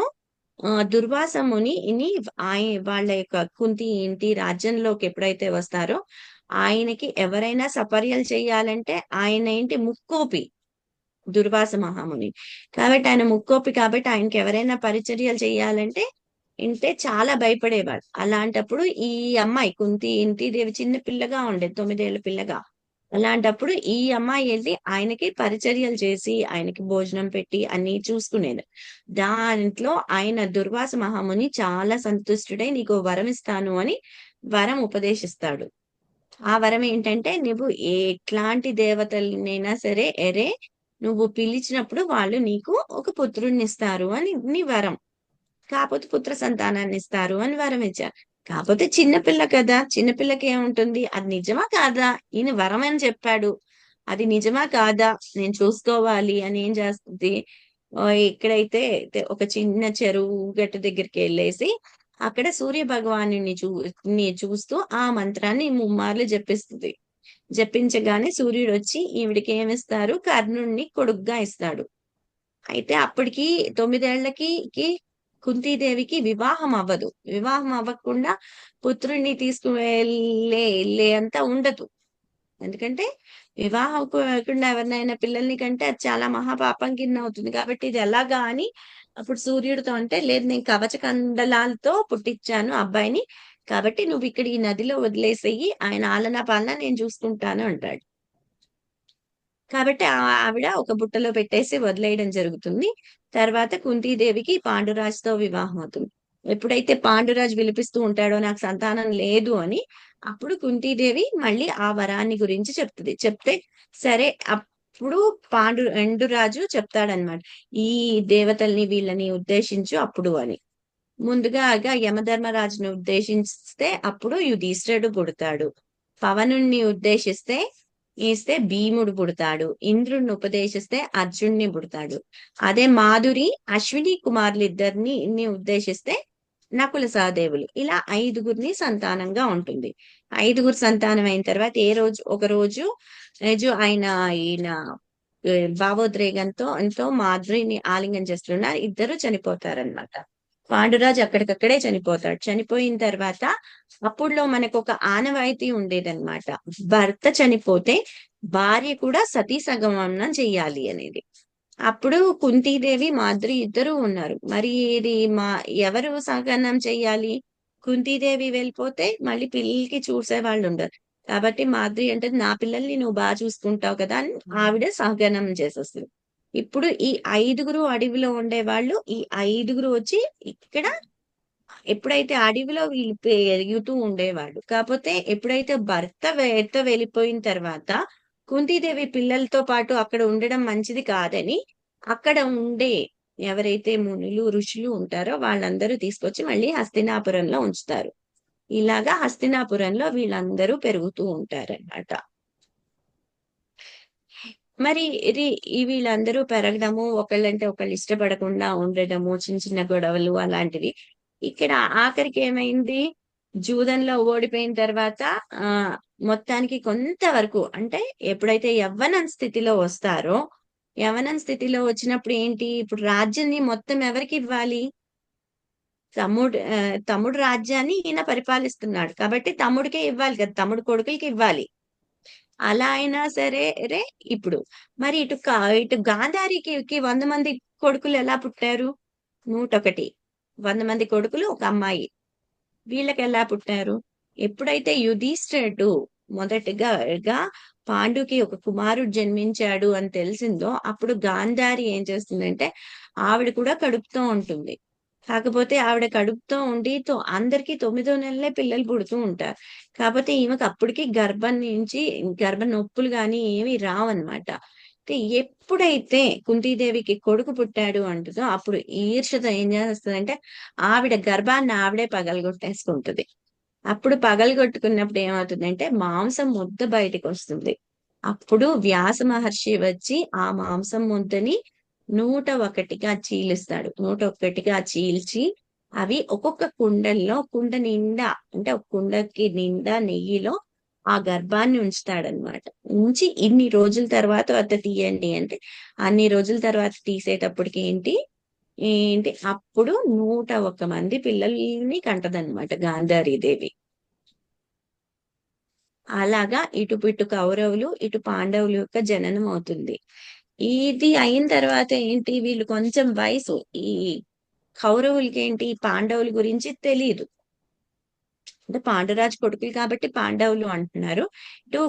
దుర్వాస ముని వాళ్ళ యొక్క ఇంటి రాజ్యంలోకి ఎప్పుడైతే వస్తారో ఆయనకి ఎవరైనా సపర్యలు చేయాలంటే ఆయన ఏంటి ముక్కోపి దుర్వాస మహాముని కాబట్టి ఆయన ముక్కోపి కాబట్టి ఆయనకి ఎవరైనా పరిచర్యలు చేయాలంటే చాలా భయపడేవాడు. అలాంటప్పుడు ఈ అమ్మాయి కుంతీదేవి చిన్న పిల్లగా ఉండేది, 9 ఏళ్ల పిల్లగా. అలాంటప్పుడు ఈ అమ్మాయి వెళ్ళి ఆయనకి పరిచర్యలు చేసి ఆయనకి భోజనం పెట్టి అన్ని చూసుకునేది. దాంట్లో ఆయన దుర్వాస మహాముని చాలా సంతుష్టుడై నీకు వరం ఇస్తాను అని వరం ఉపదేశిస్తాడు. ఆ వరం ఏంటంటే, నువ్వు ఎట్లాంటి దేవతలనైనా సరే నువ్వు పిలిచినప్పుడు వాళ్ళు నీకు ఒక పుత్రుడిని ఇస్తారు అని నీ వరం. కాకపోతే పుత్ర సంతానాన్ని ఇస్తారు అని వరం ఇచ్చారు. కాకపోతే చిన్నపిల్ల కదా, చిన్నపిల్లకి ఏముంటుంది, అది నిజమా కాదా, ఈయన వరం అని చెప్పాడు, అది నిజమా కాదా నేను చూసుకోవాలి అని ఏం చేస్తుంది, ఎక్కడైతే ఒక చిన్న చెరువు గట్టు దగ్గరికి వెళ్ళేసి అక్కడ సూర్య భగవాను చూస్తూ ఆ మంత్రాన్ని 3 మార్లు జపిస్తుంది. జపించగానే సూర్యుడు వచ్చి ఈవిడికి ఏమిస్తారు, కర్ణుడిని కొడుగ్గా ఇస్తాడు. అయితే అప్పటికి 9 ఏళ్లకి కుంతీదేవికి వివాహం అవ్వదు. వివాహం అవ్వకుండా పుత్రుడిని తీసుకువెళ్ళే అంత ఉండదు. ఎందుకంటే వివాహం కాకుండా ఎవరినైనా పిల్లల్ని కంటే అది చాలా మహాపాపం కింద అవుతుంది. కాబట్టి ఇది ఎలాగా అని అప్పుడు సూర్యుడితో అంటే, లేదు నేను కవచ కండలాలతో పుట్టించాను అబ్బాయిని, కాబట్టి నువ్వు ఇక్కడ ఈ నదిలో వదిలేసేయి, ఆయన ఆలనా పాలన నేను చూసుకుంటాను అంటాడు. కాబట్టి ఆవిడ ఒక బుట్టలో పెట్టేసి వదిలేయడం జరుగుతుంది. తర్వాత కుంతీదేవికి పాండురాజుతో వివాహం అవుతుంది. ఎప్పుడైతే పాండురాజు విలిపిస్తూ ఉంటాడో నాకు సంతానం లేదు అని, అప్పుడు కుంతీదేవి మళ్ళీ ఆ వరాన్ని గురించి చెప్తుంది. చెప్తే సరే అప్పుడు ఎండురాజు చెప్తాడనమాట, ఈ దేవతల్ని వీళ్ళని ఉద్దేశించు అప్పుడు అని. ముందుగా యమధర్మరాజుని ఉద్దేశిస్తే అప్పుడు యుధిష్ఠిరుడు పుడతాడు. పవనుణ్ణి ఉద్దేశిస్తే భీముడు పుడతాడు. ఇంద్రుడిని ఉపదేశిస్తే అర్జునుడిని పుడతాడు. అదే మాధురి అశ్విని కుమారులు ఇద్దరిని ఉద్దేశిస్తే నకుల సహదేవులు. ఇలా 5గురిని సంతానంగా ఉంటుంది. 5గురు సంతానం అయిన తర్వాత ఒక రోజు ఈయన భావోద్రేకంతో ఎంతో మాధురిని ఆలింగనం చేస్తున్నారు. ఇద్దరు చనిపోతారనమాట. పాండురాజు అక్కడికక్కడే చనిపోతాడు. చనిపోయిన తర్వాత అప్పుడులో మనకు ఒక ఆనవాయితీ ఉండేదన్నమాట. భర్త చనిపోతే భార్య కూడా సతీ సగమనం చెయ్యాలి అనేది. అప్పుడు కుంతీదేవి మాద్రి ఇద్దరు ఉన్నారు. మరి ఇది ఎవరు సగమనం చెయ్యాలి? కుంతీదేవి వెళ్ళిపోతే మళ్ళీ పిల్లలకి చూసే వాళ్ళు ఉండరు. కాబట్టి మాద్రి అంటే నా పిల్లల్ని నువ్వు బాగా చూసుకుంటావు కదా అని ఆవిడ సహగమనం చేసేస్తుంది. ఇప్పుడు ఈ 5గురు అడవిలో ఉండేవాళ్ళు, ఈ 5గురు వచ్చి ఇక్కడ ఎప్పుడైతే అడవిలో వీళ్ళు పెరుగుతూ ఉండేవాళ్ళు. కాకపోతే ఎప్పుడైతే భర్త వెళ్ళిపోయిన తర్వాత కుంతీదేవి పిల్లలతో పాటు అక్కడ ఉండడం మంచిది కాదని అక్కడ ఉండే ఎవరైతే మునులు ఋషులు ఉంటారో వాళ్ళందరూ తీసుకొచ్చి మళ్ళీ హస్తినాపురంలో ఉంచుతారు. ఇలాగా హస్తినాపురంలో వీళ్ళందరూ పెరుగుతూ ఉంటారన్నమాట. మరి వీళ్ళందరూ పెరగడము, ఒకళ్ళంటే ఒకళ్ళు ఇష్టపడకుండా ఉండడము, చిన్న చిన్న గొడవలు అలాంటివి. ఇక్కడ ఆఖరికి ఏమైంది? జూదంలో ఓడిపోయిన తర్వాత మొత్తానికి కొంతవరకు అంటే ఎప్పుడైతే యవ్వనం స్థితిలో వస్తారో, యవ్వనం స్థితిలో వచ్చినప్పుడు ఏంటి? ఇప్పుడు రాజ్యాన్ని మొత్తం ఎవరికి ఇవ్వాలి? తమ్ముడు రాజ్యాన్ని ఈయన పరిపాలిస్తున్నాడు కాబట్టి తమ్ముడికే ఇవ్వాలి కదా, తమ్ముడు కొడుకులకి ఇవ్వాలి. అలా అయినా సరే ఇప్పుడు మరి ఇటు గాంధారికి 100 మంది కొడుకులు ఎలా పుట్టారు? 101. 100 మంది కొడుకులు, ఒక అమ్మాయి. వీళ్ళకి ఎలా పుట్టారు? ఎప్పుడైతే యుధిష్ఠిరుడు మొదటగా పాండుకి ఒక కుమారుడు జన్మించాడు అని తెలిసిందో అప్పుడు గాంధారి ఏం చేస్తుందంటే ఆవిడ కూడా కడుపుతో ఉంటుంది. కాకపోతే ఆవిడ కడుపుతో ఉండి అందరికి 9వ నెలలే పిల్లలు పుడుతూ ఉంటారు. కాకపోతే ఈమెకు అప్పటికి గర్భ నొప్పులు గాని ఏమి రావన్నమాట. ఎప్పుడైతే కుంతీదేవికి కొడుకు పుట్టాడు అంటుందో అప్పుడు ఈర్ష్యతో ఏం చేస్తుందంటే ఆవిడ గర్భాన్ని ఆవిడే పగలగొట్టేసుకుంటుంది. అప్పుడు పగలగొట్టుకున్నప్పుడు ఏమవుతుందంటే మాంసం ముద్ద బయటకు వస్తుంది. అప్పుడు వ్యాస మహర్షి వచ్చి ఆ మాంసం ముద్దని 101గా చీలుస్తాడు. 101గా చీల్చి అవి ఒక్కొక్క కుండ నిండా అంటే ఒక కుండకి నిండా నెయ్యిలో ఆ గర్భాన్ని ఉంచుతాడనమాట. ఉంచి ఇన్ని రోజుల తర్వాత అత్త తీయండి అంటే అన్ని రోజుల తర్వాత తీసేటప్పటికి ఏంటి అప్పుడు 101 మంది పిల్లల్ని కంటదనమాట గాంధారీదేవి. అలాగా ఇటు కౌరవులు ఇటు పాండవుల యొక్క జననం అవుతుంది. ఇది అయిన తర్వాత ఏంటి? వీళ్ళు కొంచెం వయసు, ఈ కౌరవులకి పాండవుల గురించి తెలియదు. అంటే పాండురాజు కొడుకులు కాబట్టి పాండవులు అంటున్నారు. ఇటు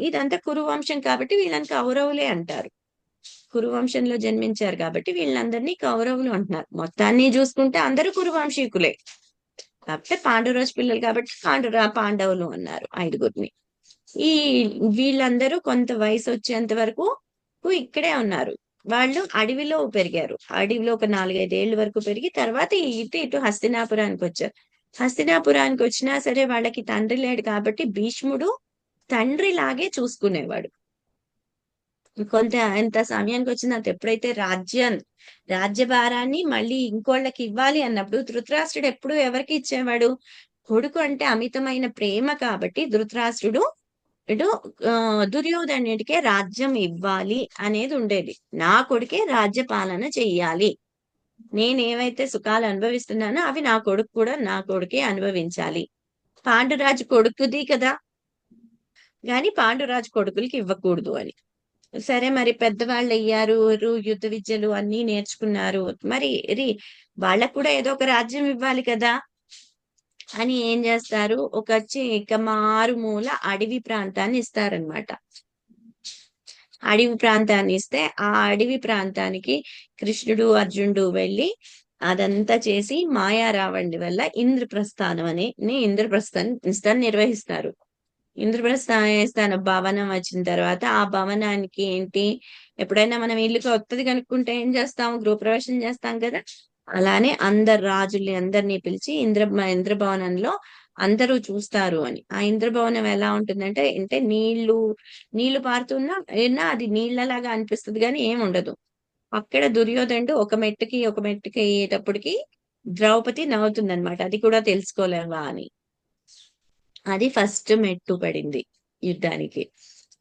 ఇదంతా కురువంశం కాబట్టి వీళ్ళని కౌరవులే అంటారు. కురువంశంలో జన్మించారు కాబట్టి వీళ్ళందరినీ కౌరవులు అంటున్నారు. మొత్తాన్ని చూసుకుంటే అందరూ కురువంశీకులే. కాకపోతే పాండురాజు పిల్లలు కాబట్టి పాండవులు అన్నారు 5గురిని. వీళ్ళందరూ కొంత వయసు వచ్చేంత వరకు ఇక్కడే ఉన్నారు. వాళ్ళు అడవిలో పెరిగారు. అడవిలో ఒక 4-5 ఏళ్ళ వరకు పెరిగి తర్వాత ఇటు హస్తినాపురానికి వచ్చారు. హస్తినాపురానికి వచ్చినా సరే వాళ్ళకి తండ్రి లేడు కాబట్టి భీష్ముడు తండ్రిలాగే చూసుకునేవాడు. ఎంత సమయానికి వచ్చిందంత ఎప్పుడైతే రాజ్యభారాన్ని మళ్ళీ ఇంకోళ్ళకి ఇవ్వాలి అన్నప్పుడు ధృతరాష్ట్రుడు ఎప్పుడు ఎవరికి ఇచ్చేవాడు? కొడుకు అంటే అమితమైన ప్రేమ కాబట్టి ధృతరాష్ట్రుడు దుర్యోధనుడికే రాజ్యం ఇవ్వాలి అనేది ఉండేది. నా కొడుకే రాజ్య పాలన చెయ్యాలి, నేనేవైతే సుఖాలు అనుభవిస్తున్నానో అవి నా కొడుకే అనుభవించాలి. పాండురాజు కొడుకుది కదా, గాని పాండురాజు కొడుకులకి ఇవ్వకూడదు అని. సరే మరి పెద్దవాళ్ళు అయ్యారు, యుద్ధ విద్యలు అన్ని నేర్చుకున్నారు, మరి వాళ్ళకు కూడా ఏదో ఒక రాజ్యం ఇవ్వాలి కదా అని ఏం చేస్తారు? ఇక మారుమూల అడవి ప్రాంతాన్ని ఇస్తారనమాట. అడవి ప్రాంతాన్ని ఇస్తే ఆ అడవి ప్రాంతానికి కృష్ణుడు అర్జునుడు వెళ్ళి అదంతా చేసి మాయా రావణుడి వల్ల ఇంద్రప్రస్థాన్ని నిర్వహిస్తారు. ఇంద్రప్రస్థాన భవనం వచ్చిన తర్వాత ఆ భవనానికి ఎప్పుడైనా మనం ఇల్లుకి కొత్తది కనుక్కుంటే ఏం చేస్తాం? గృహప్రవేశం చేస్తాం కదా. అలానే అందరు రాజుల్ని అందరినీ పిలిచి ఇంద్రభవనంలో అందరూ చూస్తారు అని. ఆ ఇంద్రభవనం ఎలా ఉంటుందంటే నీళ్లు పారుతున్నా అది నీళ్లలాగా అనిపిస్తుంది కానీ ఏముండదు. అక్కడ దుర్యోధనుడు ఒక మెట్టుకి అయ్యేటప్పటికి ద్రౌపది నవ్వుతుందన్నమాట. అది కూడా తెలుసుకోలేవా అని. అది ఫస్ట్ మెట్టు పడింది యుద్ధానికి.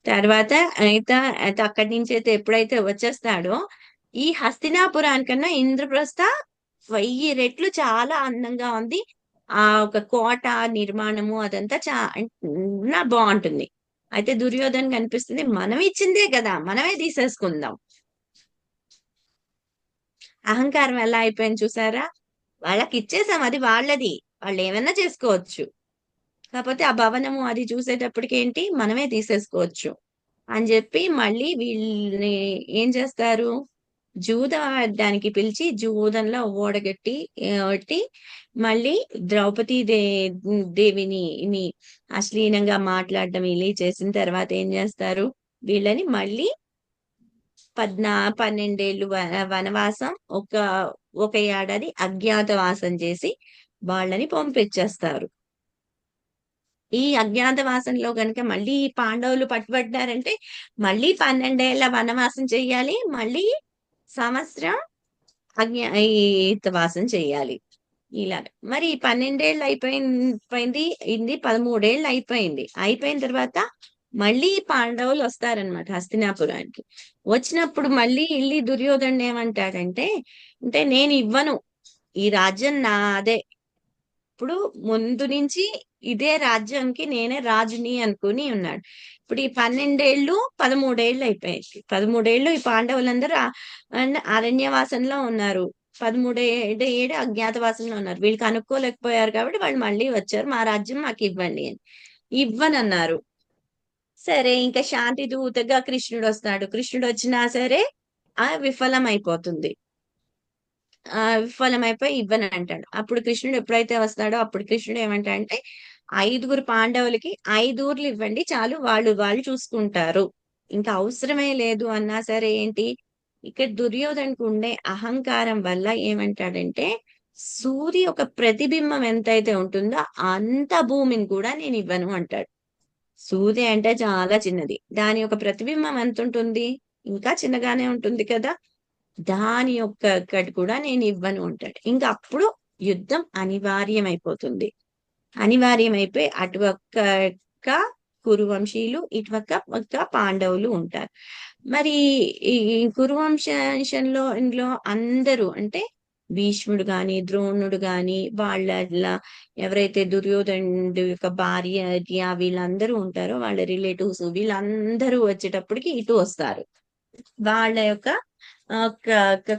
తర్వాత అయితే అయితే అక్కడి నుంచి అయితే ఎప్పుడైతే వచ్చేస్తాడో ఈ హస్తినాపురానికన్నా ఇంద్రప్రస్థ 1000 రెట్లు చాలా అందంగా ఉంది. ఆ ఒక కోట నిర్మాణము అదంతా బాగుంటుంది. అయితే దుర్యోధన్ కనిపిస్తుంది, మనం ఇచ్చిందే కదా, మనమే తీసేసుకుందాం. అహంకారం ఎలా అయిపోయింది చూసారా? వాళ్ళకి ఇచ్చేసాం, అది వాళ్ళది, వాళ్ళు ఏమైనా చేసుకోవచ్చు. కాకపోతే ఆ భవనము అది చూసేటప్పటికి ఏంటి, మనమే తీసేసుకోవచ్చు అని చెప్పి మళ్ళీ వీళ్ళని ఏం చేస్తారు, జూదానికి పిలిచి జూదంలో ఓడగట్టి కొట్టి మళ్ళీ ద్రౌపది దేవిని అశ్లీలంగా మాట్లాడడం ఇలా చేసిన తర్వాత ఏం చేస్తారు, వీళ్ళని మళ్ళీ 12 ఏళ్ళు వనవాసం, ఒక ఏడాది అజ్ఞాతవాసం చేసి వాళ్ళని పంపించేస్తారు. ఈ అజ్ఞాతవాసంలో గనుక మళ్ళీ ఈ పాండవులు పట్టుబడ్డారంటే మళ్ళీ 12 ఏళ్ల వనవాసం చెయ్యాలి, మళ్ళీ సంవత్సరం అజ్ఞాతవాసం చెయ్యాలి. ఇలాగ మరి 12 ఏళ్ళు అయిపోయింది, 13 ఏళ్ళు అయిపోయింది. అయిపోయిన తర్వాత మళ్ళీ పాండవులు వస్తారనమాట హస్తినాపురానికి. వచ్చినప్పుడు మళ్ళీ వెళ్ళి దుర్యోధనుడు ఏమంటాడంటే, అంటే నేను ఇవ్వను, ఈ రాజ్యం నాదే, ఇప్పుడు ముందు నుంచి ఇదే రాజ్యానికి నేనే రాజుని అనుకుని ఉన్నాడు. ఇప్పుడు ఈ 12 ఏళ్ళు 13 ఏళ్ళు అయిపోయింది. 13 ఏళ్ళు ఈ పాండవులందరూ అరణ్యవాసంలో ఉన్నారు, 13 ఏడు అజ్ఞాతవాసంలో ఉన్నారు. వీళ్ళకి అనుకోలేకపోయారు కాబట్టి వాళ్ళు మళ్ళీ వచ్చారు, మా రాజ్యం మాకు ఇవ్వండి అని. ఇవ్వనన్నారు. సరే ఇంకా శాంతి దూతగా కృష్ణుడు వస్తాడు. కృష్ణుడు వచ్చినా సరే విఫలం అయిపోతుంది. విఫలమైపోయి ఇవ్వని అంటాడు. అప్పుడు కృష్ణుడు ఎప్పుడైతే వస్తాడో అప్పుడు కృష్ణుడు ఏమంటాడంటే 5 పాండవులకి 5 ఊర్లు ఇవ్వండి చాలు, వాళ్ళు చూసుకుంటారు, ఇంకా అవసరమే లేదు అన్నా సరే ఏంటి, ఇక్కడ దుర్యోధనకు ఉండే అహంకారం వల్ల ఏమంటాడంటే సూర్య ఒక ప్రతిబింబం ఎంతైతే ఉంటుందో అంత భూమిని కూడా నేను ఇవ్వను అంటాడు. సూర్య అంటే చాలా చిన్నది, దాని యొక్క ప్రతిబింబం ఎంత ఉంటుంది, ఇంకా చిన్నగానే ఉంటుంది కదా, దాని యొక్క ఒక్కటి కూడా నేను ఇవ్వను అంటాడు. ఇంకా అప్పుడు యుద్ధం అనివార్యమైపోతుంది. అనివార్యమైపోయి అటుపక్క కురువంశీయులు, ఇటుపక్క పాండవులు ఉంటారు. మరి ఈ కురువంశంలో అందరూ అంటే భీష్ముడు గాని ద్రోణుడు గాని వాళ్ళ ఎవరైతే దుర్యోధనుడు యొక్క భార్య వీళ్ళందరూ ఉంటారో వాళ్ళ రిలేటివ్స్ వీళ్ళందరూ వచ్చేటప్పటికి ఇటు వస్తారు. వాళ్ళ యొక్క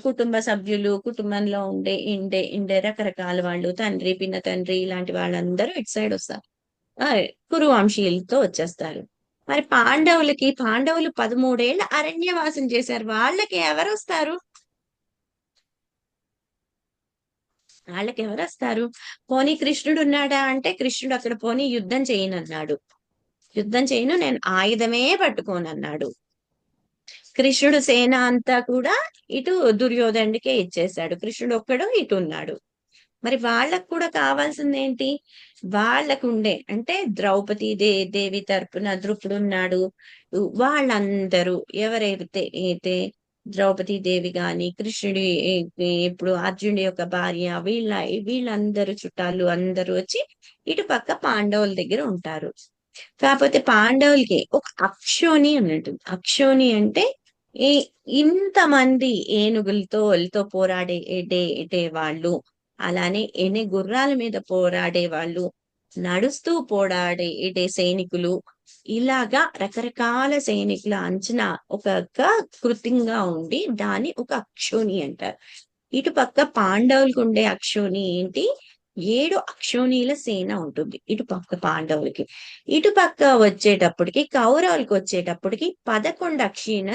కుటుంబ సభ్యులు, కుటుంబంలో ఉండే రకరకాల వాళ్ళు, తండ్రి పిన్న తండ్రి ఇలాంటి వాళ్ళందరూ ఇటు సైడ్ వస్తారు, కురువంశీయులతో వచ్చేస్తారు. మరి పాండవులు 13 ఏళ్ల అరణ్యవాసం చేశారు, వాళ్ళకి ఎవరు వస్తారు, పోనీ కృష్ణుడు ఉన్నాడా అంటే కృష్ణుడు అక్కడ పోనీ యుద్ధం చేయనన్నాడు, నేను ఆయుధమే పట్టుకోనన్నాడు. కృష్ణుడు సేన అంతా కూడా ఇటు దుర్యోధనుడికే ఇచ్చేశాడు, కృష్ణుడు ఒక్కడు ఇటు ఉన్నాడు. మరి వాళ్ళకు కూడా కావాల్సింది ఏంటి, వాళ్ళకు ఉండే అంటే ద్రౌపది దేవి తరపున ద్రుపదుడు ఉన్నాడు, వాళ్ళందరూ ఎవరైతే ద్రౌపది దేవి గాని కృష్ణుడి ఇప్పుడు అర్జునుడి యొక్క భార్య వీళ్ళందరూ చుట్టాలు అందరూ వచ్చి ఇటు పక్క పాండవుల దగ్గర ఉంటారు. కాకపోతే పాండవులకి ఒక అక్షోణి అని ఉంటుంది. అక్షోణి అంటే ఇంతమంది ఏనుగులతో పోరాడే వాళ్ళు, అలానే ఎన్ని గుర్రాల మీద పోరాడే వాళ్ళు, నడుస్తూ పోరాడే సైనికులు, ఇలాగా రకరకాల సైనికుల అంచనా ఒక కృతంగా ఉండి దాన్ని ఒక అక్షోణి అంటారు. ఇటు పక్క పాండవులకు ఉండే అక్షోణి ఏంటి, 7 అక్షోణీల సేన ఉంటుంది ఇటు పక్క పాండవులకి. ఇటు పక్క వచ్చేటప్పటికి కౌరవులకు వచ్చేటప్పటికి 11 అక్షీణ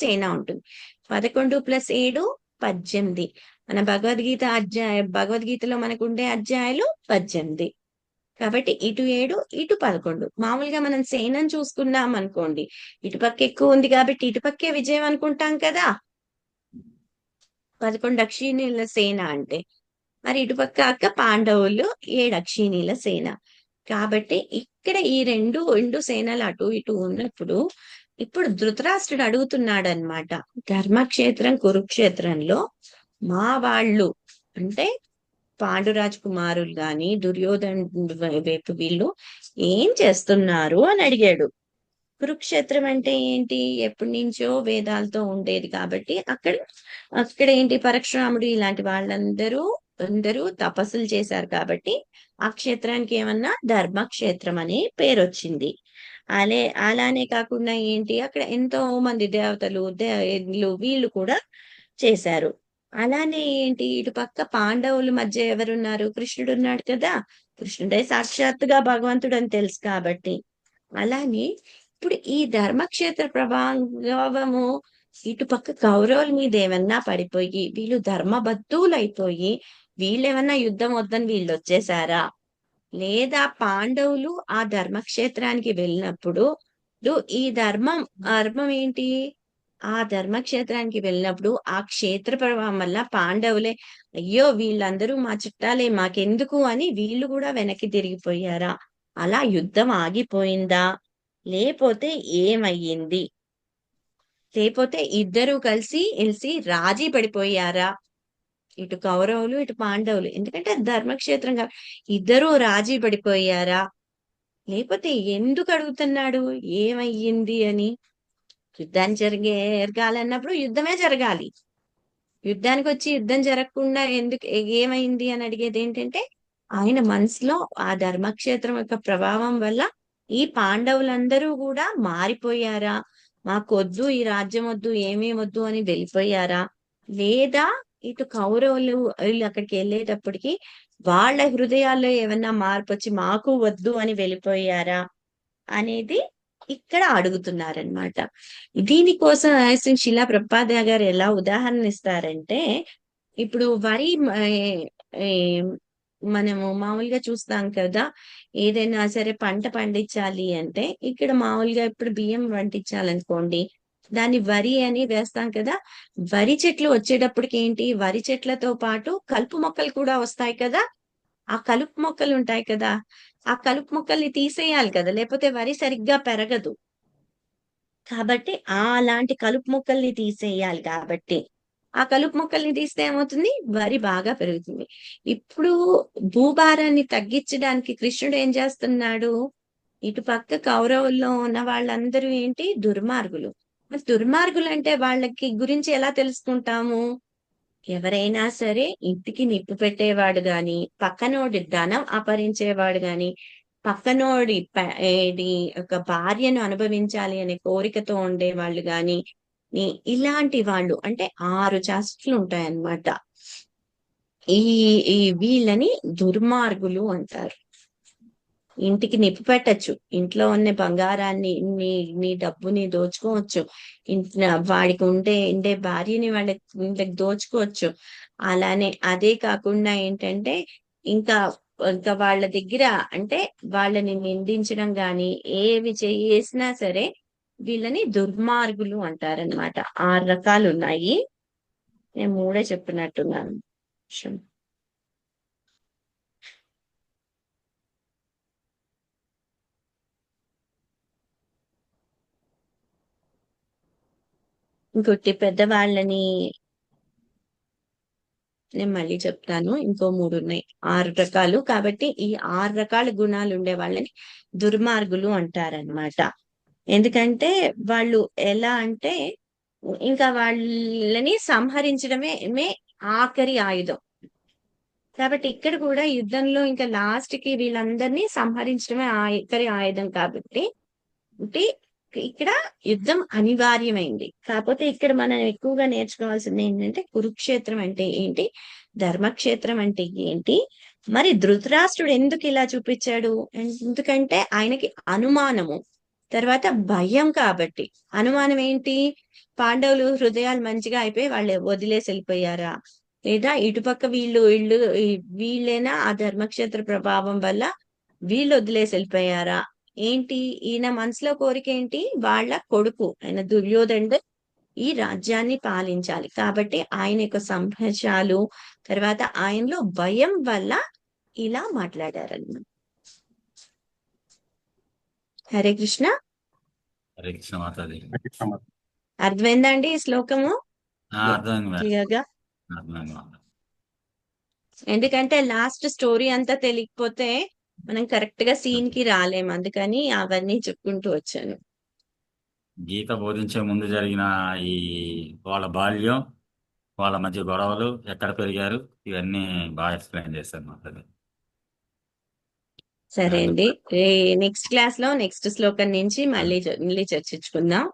సేన ఉంటుంది. 11 + 7 18. మన భగవద్గీతలో మనకు ఉండే అధ్యాయాలు 18. కాబట్టి ఇటు 7 ఇటు 11. మామూలుగా మనం సేనను చూసుకున్నాం అనుకోండి, ఇటుపక్క ఎక్కువ ఉంది కాబట్టి ఇటుపక్కే విజయం అనుకుంటాం కదా, 11 అక్షీణీల సేన అంటే. మరి ఇటుపక్క పాండవులు 7 అక్షీణీల సేన. కాబట్టి ఇక్కడ ఈ రెండు సేనలు అటు ఇటు ఉన్నప్పుడు ఇప్పుడు ధృతరాష్ట్రుడు అడుగుతున్నాడు అనమాట, ధర్మక్షేత్రం కురుక్షేత్రంలో మా వాళ్ళు అంటే పాండురాజ్ కుమారులు గాని దుర్యోధను వైపు వీళ్ళు ఏం చేస్తున్నారు అని అడిగాడు. కురుక్షేత్రం అంటే ఏంటి? ఎప్పటి నుంచో వేదాలతో ఉండేది కాబట్టి అక్కడ ఏంటి పరశురాముడు ఇలాంటి అందరూ తపస్సులు చేశారు కాబట్టి ఆ క్షేత్రానికి ఏమన్నా ధర్మక్షేత్రం అనే పేరు వచ్చింది. అలానే కాకుండా ఏంటి అక్కడ ఎంతో మంది దేవతలు వీళ్ళు కూడా చేశారు. అలానే ఏంటి ఇటు పక్క పాండవుల మధ్య ఎవరున్నారు? కృష్ణుడు ఉన్నాడు కదా. కృష్ణుడే సాక్షాత్తుగా భగవంతుడు అని తెలుసు కాబట్టి. అలానే ఇప్పుడు ఈ ధర్మక్షేత్ర ప్రభావము ఇటు పక్క కౌరవుల మీద ఏమన్నా పడిపోయి వీళ్ళు ధర్మబద్ధులైపోయి వీళ్ళేమన్నా యుద్ధం వద్దని వీళ్ళు వచ్చేసారా? లేదా పాండవులు ఆ ధర్మక్షేత్రానికి వెళ్ళినప్పుడు ఈ ధర్మం ఏంటి? ఆ ధర్మక్షేత్రానికి వెళ్ళినప్పుడు ఆ క్షేత్ర ప్రభావం వల్ల పాండవులే అయ్యో వీళ్ళందరూ మా చుట్టాలే మాకెందుకు అని వీళ్ళు కూడా వెనక్కి తిరిగిపోయారా? అలా యుద్ధం ఆగిపోయిందా? లేకపోతే ఏమయ్యింది? లేకపోతే ఇద్దరు కలిసి రాజీ పడిపోయారా? ఇటు కౌరవులు ఇటు పాండవులు. ఎందుకంటే ధర్మక్షేత్రంగా ఇద్దరూ రాజీ పడిపోయారా? లేకపోతే ఎందుకు అడుగుతున్నాడు ఏమయ్యింది అని? యుద్ధాన్ని జరగాలన్నప్పుడు యుద్ధమే జరగాలి. యుద్ధానికి వచ్చి యుద్ధం జరగకుండా ఎందుకు ఏమైంది అని అడిగేది ఏంటంటే ఆయన మనసులో ఆ ధర్మక్షేత్రం యొక్క ప్రభావం వల్ల ఈ పాండవులందరూ కూడా మారిపోయారా? మాకొద్దు ఈ రాజ్యం వద్దు ఏమీ వద్దు అని వెళ్ళిపోయారా? లేదా ఇటు కౌరవులు వీళ్ళు అక్కడికి వెళ్ళేటప్పటికి వాళ్ళ హృదయాల్లో ఏమన్నా మార్పు వచ్చి మాకు వద్దు అని వెళ్ళిపోయారా అనేది ఇక్కడ అడుగుతున్నారనమాట. దీనికోసం శిలా ప్రభుపాద గారు ఎలా ఉదాహరణ ఇస్తారంటే ఇప్పుడు వరి మనము మామూలుగా చూస్తాం కదా. ఏదైనా సరే పంట పండించాలి అంటే ఇక్కడ మామూలుగా ఇప్పుడు బియ్యం పండించాలనుకోండి దాన్ని వరి అని వేస్తాం కదా. వరి చెట్లు వచ్చేటప్పటికి ఏంటి వరి చెట్లతో పాటు కలుపు మొక్కలు కూడా వస్తాయి కదా. ఆ కలుపు మొక్కలు ఉంటాయి కదా. ఆ కలుపు మొక్కల్ని తీసేయాలి కదా, లేకపోతే వరి సరిగ్గా పెరగదు. కాబట్టి అలాంటి కలుపు మొక్కల్ని తీసేయాలి కాబట్టి ఆ కలుపు మొక్కల్ని తీస్తే ఏమవుతుంది? వరి బాగా పెరుగుతుంది. ఇప్పుడు భూభారాన్ని తగ్గించడానికి కృష్ణుడు ఏం చేస్తున్నాడు? ఇటు పక్క కౌరవుల్లో ఉన్న వాళ్ళందరూ ఏంటి దుర్మార్గులు. మరి దుర్మార్గులు అంటే వాళ్ళకి గురించి ఎలా తెలుసుకుంటాము? ఎవరైనా సరే ఇంటికి నిప్పు పెట్టేవాడు గాని, పక్కనోడి ధనం అపహరించేవాడు గాని, పక్కనోడి ఒక భార్యను అనుభవించాలి అనే కోరికతో ఉండేవాళ్ళు గాని, ఇలాంటి వాళ్ళు అంటే 6 చేష్టలు ఉంటాయన్నమాట. ఈ వీళ్ళని దుర్మార్గులు అంటారు. ఇంటికి నిప్పు పెట్టచ్చు, ఇంట్లో ఉన్న బంగారాన్ని నీ డబ్బుని దోచుకోవచ్చు, వాడికి ఉండే భార్యని వాళ్ళకి దోచుకోవచ్చు. అలానే అదే కాకుండా ఏంటంటే ఇంకా వాళ్ళ దగ్గర అంటే వాళ్ళని నిందించడం గాని ఏవి చేసినా సరే వీళ్ళని దుర్మార్గులు అంటారనమాట. 6 రకాలు ఉన్నాయి. నేను 3 చెప్పినట్టున్నాను. ఇంకొట్టి పెద్దవాళ్ళని నేను మళ్ళీ చెప్తాను. ఇంకో 3 ఉన్నాయి. 6 రకాలు. కాబట్టి ఈ 6 రకాల గుణాలు ఉండే వాళ్ళని దుర్మార్గులు అంటారనమాట. ఎందుకంటే వాళ్ళు ఎలా అంటే ఇంకా వాళ్ళని సంహరించడమే ఆఖరి ఆయుధం. కాబట్టి ఇక్కడ కూడా యుద్ధంలో ఇంకా లాస్ట్ కి వీళ్ళందరినీ సంహరించడమే ఆఖరి ఆయుధం కాబట్టి ఇక్కడ యుద్ధం అనివార్యమైంది. కాకపోతే ఇక్కడ మనం ఎక్కువగా నేర్చుకోవాల్సింది ఏంటంటే కురుక్షేత్రం అంటే ఏంటి, ధర్మక్షేత్రం అంటే ఏంటి, మరి ధృతరాష్ట్రుడు ఎందుకు ఇలా చూపించాడు? ఎందుకంటే ఆయనకి అనుమానము, తర్వాత భయం. కాబట్టి అనుమానం ఏంటి? పాండవులు హృదయాలు మంచిగా అయిపోయి వాళ్ళు వదిలేసి వెళ్ళిపోయారా? లేదా ఇటుపక్క వీళ్ళేనా ఆ ధర్మక్షేత్ర ప్రభావం వల్ల వీళ్ళు వదిలేసి వెళ్ళిపోయారా? ఏంటి ఈయన మనసులో కోరిక ఏంటి? వాళ్ళ కొడుకు ఆయన దుర్యోధనుడు ఈ రాజ్యాన్ని పాలించాలి కాబట్టి ఆయన యొక్క సంభాషాలు తర్వాత ఆయనలో భయం వల్ల ఇలా మాట్లాడారన్నమాట. హరే కృష్ణ. హరే కృష్ణ మాతాజీ. అర్థమైందా అండి ఈ శ్లోకము? అర్థమైంది. క్లియర్గా ఎందుకంటే లాస్ట్ స్టోరీ అంతా తెలియకపోతే మనం కరెక్ట్ గా సీన్ కి రాలేము. అందుకని అవన్నీ చెప్పుకుంటూ వచ్చాను. గీత బోధించే ముందు జరిగిన ఈ వాళ్ళ బాల్యం, వాళ్ళ మధ్య గొడవలు, ఎక్కడ పెరిగారు, ఇవన్నీ బాగా ఎక్స్ప్లెయిన్ చేశారు మాకు. సరే అండి. నెక్స్ట్ క్లాస్ లో నెక్స్ట్ శ్లోకం నుంచి మళ్ళీ చర్చించుకుందాం.